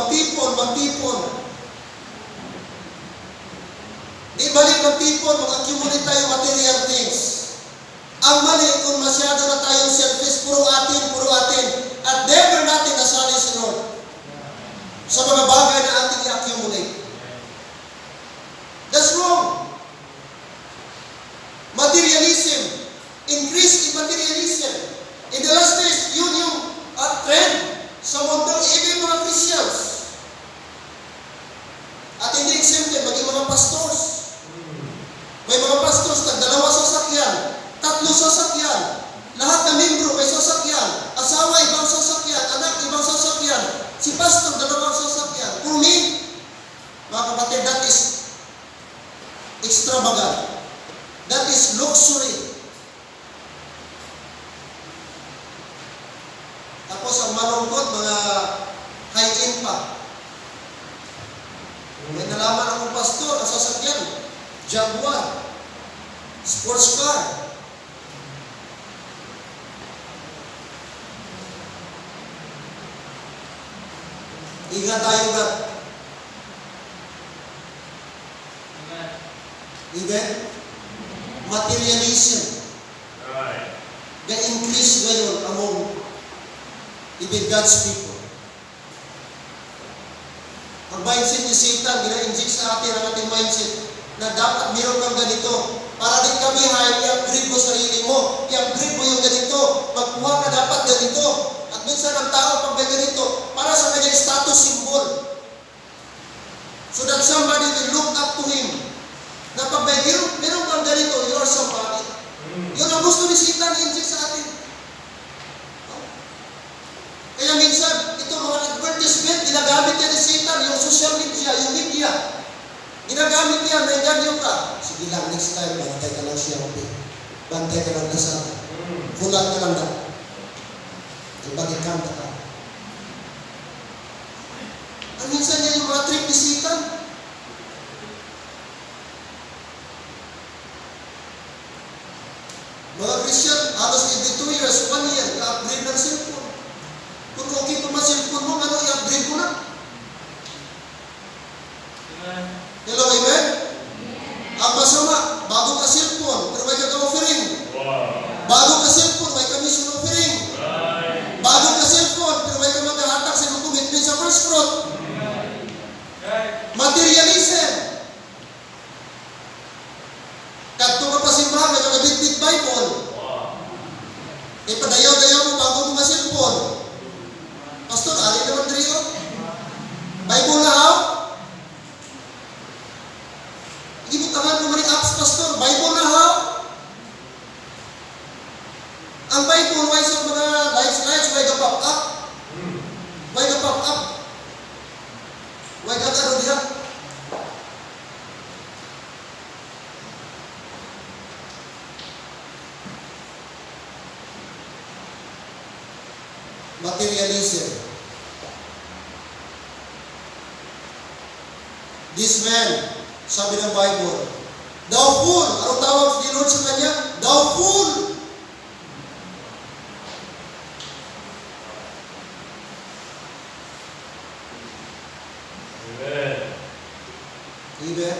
Di balik magtipon, mag-accumulate tayo material things. Ang mali kung masyado na tayong selfish, puro atin. At never natin nasali si Lord sa mga bagay na ating i-accumulate. That's wrong. Materialism. Increase in materialism. In the last days, yun yung trend sa mundo, even mga Christians. At hindi exempted, maging mga pastors. May mga pastors na 2 sasakyan, 3 sasakyan. Lahat ng membro may sasakyan. Asawa, ibang sasakyan. Anak, ibang sasakyan. Si pastor, 2 sasakyan. For me, mga kapatid, that is extravagant. That is luxury. Tapos ang malungkot, mga high-end pa. nalaman akong pastor, ang sasakyan, Jaguar, sports car. Ingat tayo na. Amen? Materialism. Right. Ga-increase ngayon among even God's people. Ang mindset ni Satan, gina-inject sa atin ang ating mindset na dapat meron kang ganito. Para din kami i-upgrade mo sarili mo. I-upgrade mo yung ganito. Magkuha ka dapat ganito. At minsan ang tao pag may ganito, para sa kanyang status symbol. So that somebody will look up to him. Na pag may meron kang ganito, you are somebody. Yun ang gusto ni Satan i-inject sa atin. Kaya minsan, itong mga advertisement, ginagamit niya ni Satan, yung social media, yung media. Ginagamit niya, may ganyo ka. Sige lang, next time, bantay ka lang siya. Bantay ka lang na sana. Kulat ka lang na. Ibagikanta ka. Ang minsan niya yung mga trick ni Satan. Mga Christian, halos every 2 years, 1 year, ka-upgrade ng cellphone. Kung okay pa man cellphone mo, ano i-upgrade mo na? Hello, amen? Ang masama, bago ka cellphone, pero may kaka-offering. Bago ka cellphone, may commission offering. Bago ka cellphone, pero may ka maghahatag sa mga commitment sa first fruit. Materialism. Kadto ka pa simbahan, may kakabit-bit Bible. Ipadayaw-dayaw mo bago mo ma-cellphone. Pastor, ari naman diriyo. Bible na how? Hindi mo tangan mo apps, Pastor. Bible na how? Ang Bible, why sa mga lights, why ka pop up? Why ka pop up? Why ka ano diha? Materialism. This man, sabi ng Bible, thou fool! Anong tawag ni Lord sa kanya? Thou fool! Amen. Amen?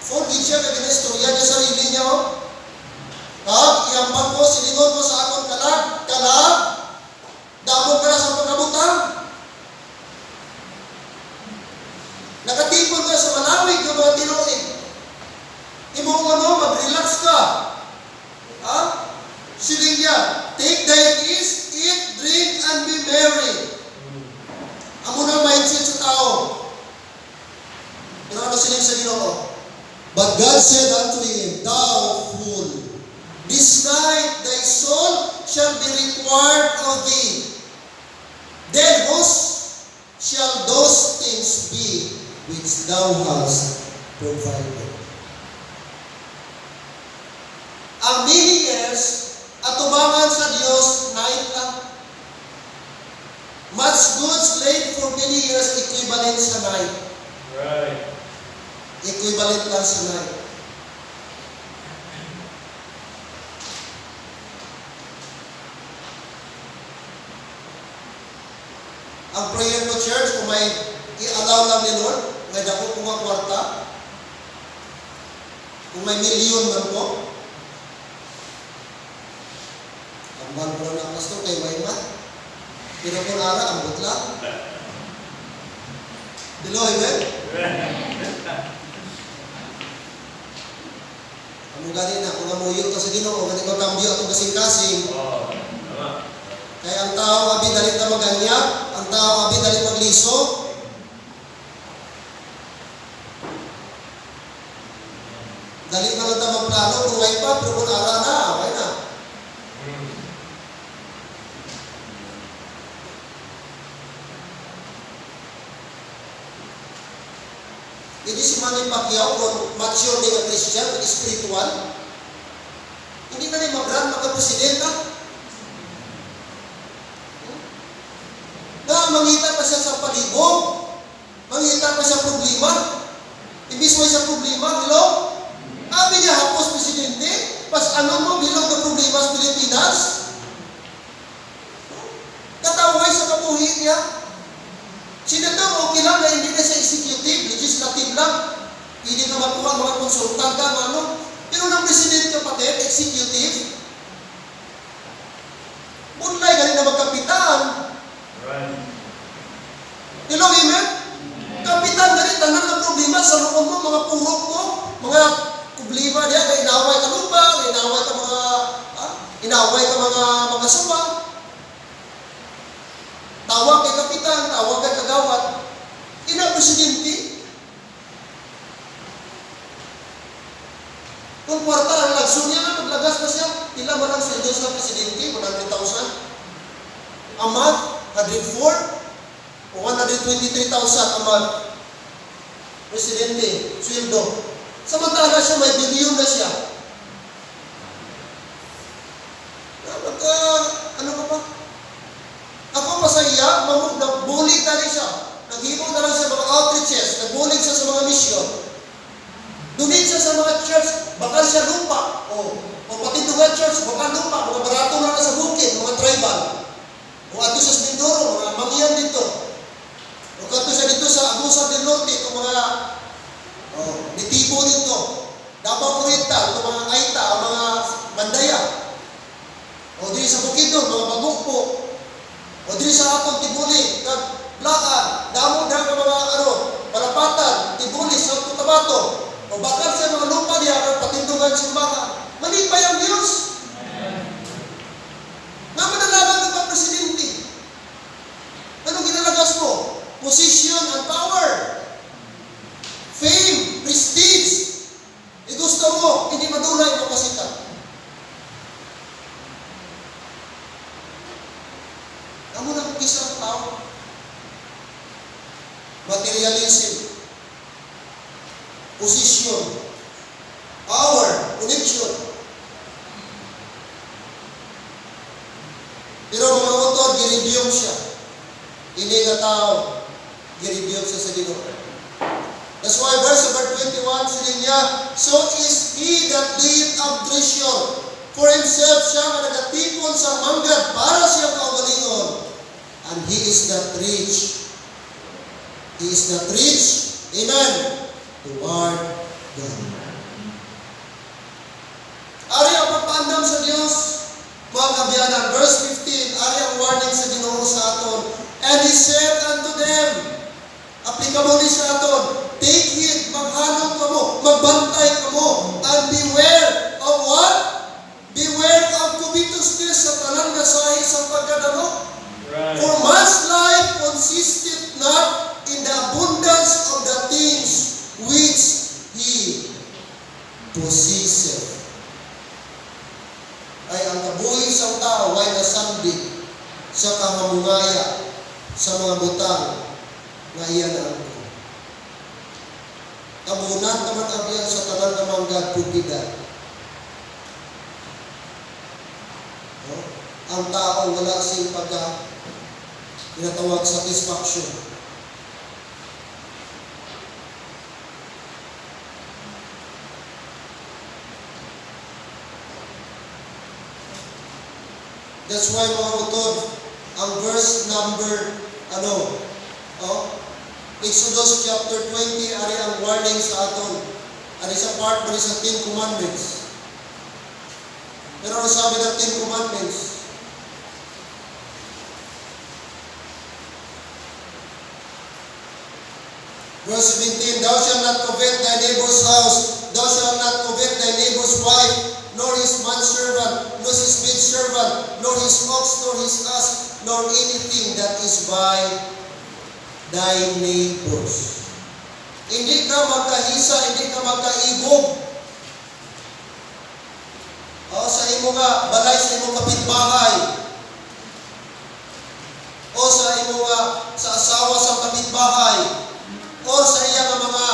Forgive siya na ginistorya niya sarili niya, oh. Kag, iambag ko, silingon ko sa akong kalag, damog ka na sa pagkabutang. Nakatipon ka sa malawig ng mga tinuig. Imo ano, mag-relax ka. Ha? Siling niya, take thy ease, eat, drink, and be merry. Amo na mindset sa tao. Pero ano siling sa Ginoo? But God said unto him, thou fool, this night thy soul shall be required of thee. Then whose shall those things be which thou hast provided? Ang many years, atubangan sa Diyos, night lang. Much goods laid for many years, equivalent sa night. Right. Equivalent lang sa night. Ang prayer ko, church, kung may i-allow lang ni Lord, may dako kung kwarta, kung may milyon man po, ang balo na pastor kay Wayman, pero kung ara, ambot lang. Hello, amen? Ano gani na, kung amuyo ka sa Ginoo, gani ko kambyo atong kasing-kasing. Kaya ang tao abi dali na maganyag, ang tao abi dali magliso. Dali na lang ta magplano, kung way pa, pero kung ara na, okay na. Hindi si Manny Pacquiao kung mature ni nga Christian, spiritual. Hindi hindi na rin mag-run magka-presidenta. Na mangita pa siya sa palibog. Mangita pa siya problema. Imbis mo siya problema, hello? Abi niya hapos presidente, pas ano mo bilog na problema sa Pilipinas? Kataway sa kabuhi niya. Senador, okay lang na hindi na siya executive, legislative lang. Pwede na makuha mga konsultan ka, ano? Pero ng presidente kapatid, executive, bunlay ka rin na magkapitan. Right. Hello, amen? Kapitan na rin, tanan ng problema sa loob mo, mga purok mo, mga problema niya, na inaway ka lupa, na inaway ka mga suma. Tawag kay kapitan, tawag kay kagawad. Ina-presidente. Kung kwarta ang lagso niya, maglagas na siya, ilan man ang sweldo sa presidente, 100,000. A month, 104 o 123,000 a month. Presidente, sweldo. Samantala siya, may bilyon na siya. Ano ka pa? Ako pa sa iya, nagbulig na rin siya. Naghibog na rin siya mga outreaches, nagbulig siya sa mga mission. Dunit siya sa mga church, bakal siya lupa. O patindugan church, bakal lupa, mga barato na sa bukid, mga tribal. O ato sa Mindoro, mga mangyan dito. O ato siya dito sa Agusan del Norte, itong mga nitibo dito. Davao Oriental, itong mga Aita, mga Mandaya. O dito sa Bukidnon, mga Bagukpo. O dito sa atong Tibuli, Blacan, damo ka mga Palapatan, Tibuli, Santo Tabato. O bakal siya mga lupa niya, patindungan sa baka. Mali pa yung Diyos. Nga manalaman ka pa, Presidente? Anong ginalagas mo? Position and power. Fame, prestige. Gusto mo, hindi madulay mo kasikat. Amo na kung isang tao. Materialism. Position. Power. Connection. Pero mga autor, girebyong siya. Hindi nga tao, girebyong siya sa Ginoo. That's why verse number 21, sabi niya, so is he that laid up treasure for himself, siya nga nagatipon sa manggad para siya kaugalingon. And he is not rich. He is not rich. Amen. Toward God. Ari ang pagpaandam sa Diyos, mga kabiyanan. Verse 15, ari ang warning sa Ginoo sa aton. And he said unto them, aplikamo ni sa aton, take heed, maghanong kamo, magbantay kamo, and beware of what? Beware of covetousness sa tanan nga sahi sa pagkadamo. Right. For man's life consisteth not in the abundance of the things which he possesseth. Ay ang kabuhi sa tao ay nasandig sa kahamungaya sa mga butang nga iyan ang kabunan naman abyan sa tanan nga manggad propiedad. Ang tao wala siyang tinatawag satisfaction. That's why mga utod, ang verse number, Exodus chapter 20, ari ang warning sa aton. Ari sa part ba sa 10 Commandments. Pero ano sabi ng 10 Commandments? Verse 17, thou shalt not covet thy neighbor's house, thou shalt not covet thy neighbor's wife, nor his manservant, nor his maidservant, nor his ox, nor his ass, nor anything that is by thy neighbors. Hindi ka magkahisa, hindi ka magkaibog. Sa imo nga balay, sa imo kapitbahay. O sa imo nga sa asawa sa kapitbahay. O sa iya nga mga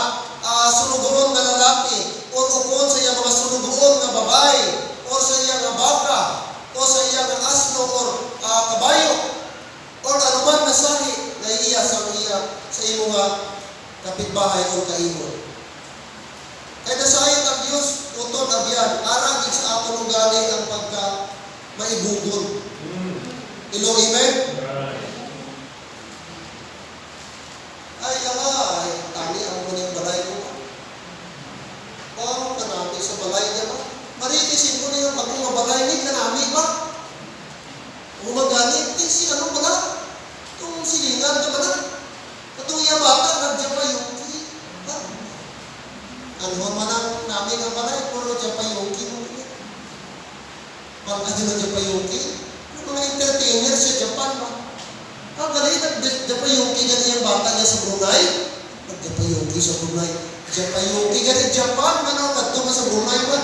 sunugoon nga lalaki. O ukon sa iya mga sunugoon nga babae. O sa iya nga maibugol. Hello, amen? Right. Ay, tali ang muning balay ko. Oh, kanami sa balay niya ba? Maritisin ko na yung pag-mga balay ni kanami ba? Umaganit, si ano ba na? Itong silingan ka ba na? Itong iya bata, nandiyan pa yung ha? Ano man ang namin ang balay, puro dyan pa yung parang ano dyan pa yung yung mga entertainer sa Japan ba? Galing, nagdapayuki nga niyang bata niya sa Brunei. Nagdapayuki sa Brunei. Japayuki nga rin Japan. Ano, kadto ka sa Brunei ba?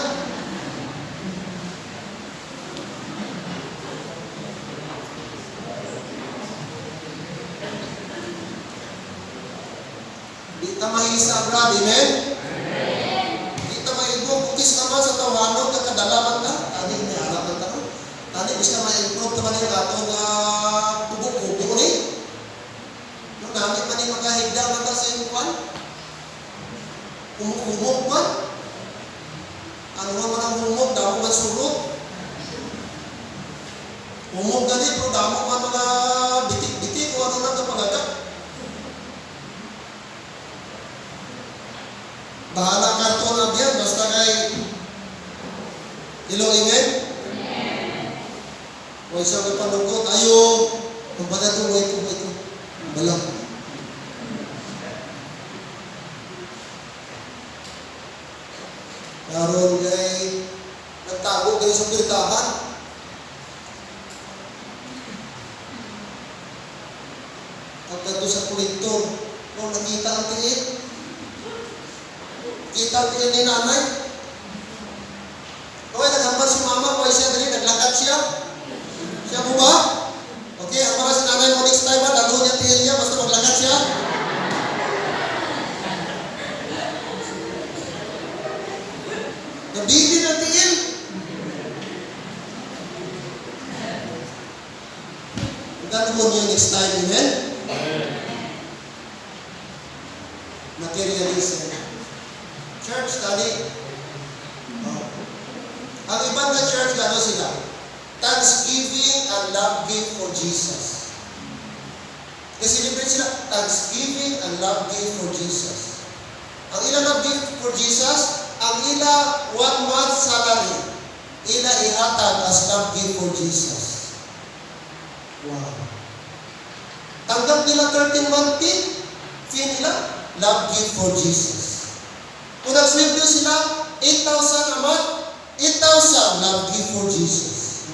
Di ta mahisa, brad. Amen? Di ta maigong kukis naman sa tawanog na kadalaman ka. Tani, may harapan ka. Tani, bis ka ma-improve naman yung atong tubok-tubok ni. Nung namin pa ni makahigda mata sa iyong kwan. Humok-humok man. Ano naman ang humok? Damo man surot. Humok gani, pero damo man mga bitik-bitik o ano na kapagagak. Bahala karton na diyan, basta kay Hello, amen? O isang may panungkot, ayo, kumbaga ito, wait ko. Balang. Karon kay nagtago kayo sa pirtahan. Pagkato sa kolektor, nung nakita ang tingin, kita ang tingin ni nanay. Okay, naghambar si mama, kaya siya dali, naglakad siya. Siya mo ba? Okay, ang para si nanay mo next time, dalo niya tingin niya, basta maglakad siya. Nabigil ang tingin. Dalo mo niya next time, amen? Materialism. Church study. Ang ibang na church, gano'n sila? Thanksgiving and love gift for Jesus. Kasi celebrate sila, Thanksgiving and love gift for Jesus. Ang ilang love gift for Jesus, ang ila 1 month salary, ila ihatag as love gift for Jesus. Wow. Tanggap nila 13 month fee nila, love gift for Jesus. Kung nagsweldo sila, 8,000 a month, 8,000 love gift for Jesus.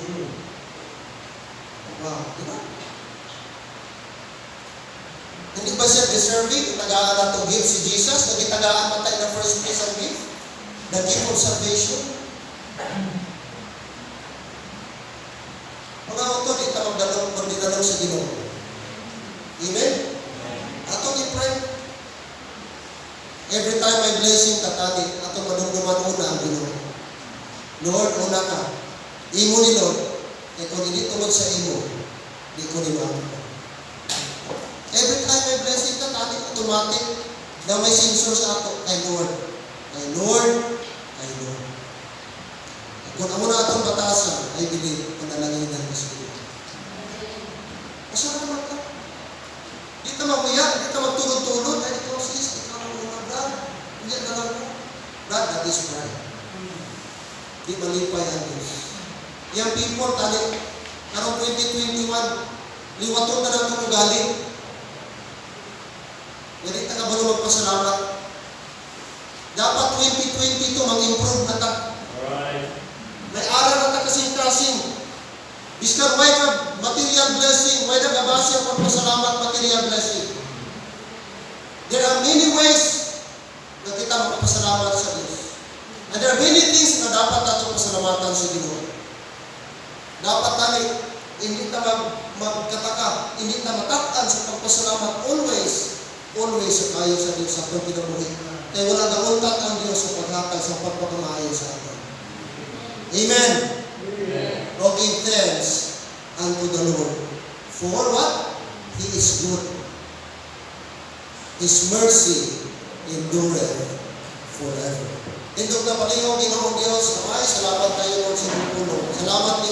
Wow, diba? Hindi ba siya deserving? Itagaan na itong gift si Jesus? Nagitagaan pa tayo na first place ang gift? The gift of salvation? Mga auto, di ita magdalong sa Ginoo. Amen? Ato ni pray. Every time may blessing, tatani, ato madumduman una ang Ginoo. Lord, una ka. Imo ni Lord. E kung hindi tungod sa imo, di ko ni Mama. Every time may blessing ka, tani, automatic, na may sensor sa ato, kay Lord. Kay Lord, kay Lord. Kung amo na atong batasan, I believe, panalangin ng Espiritu. Masalamat ka. Di ka mamuyak, di ka magtulod-tulod, ay ikaw sis, ikaw ang mga brad. Hindi na lang mo. Brad, that is pride. Di malipay ang Diyos. Yung people, tali, karong 2021, liwaton na lang ito galing. Ganit na kabalo magpasalamat. Dapat 2022 mag-improve na ta. Alright. May aral na ta kasing-kasing. Biskar may ka material blessing, may nagabasi ang pagpasalamat material blessing. There are many ways na kita magpasalamat sa Diyos. And there are many things na dapat natin pasalamatan sa Ginoo. Dapat tali, hindi ta magkataka, hindi ta mataktan sa pagpasalamat always sa kayo sa Diyos sa atong kinabuhi. Kaya wala nauntat ang Diyos sa paghatag sa pagpapamayo sa atin. Amen. O give thanks unto the Lord. For what? He is good. His mercy endureth forever. Indog na palingaw, Ginoong Diyos, salamat tayo Lord sa puno. Salamat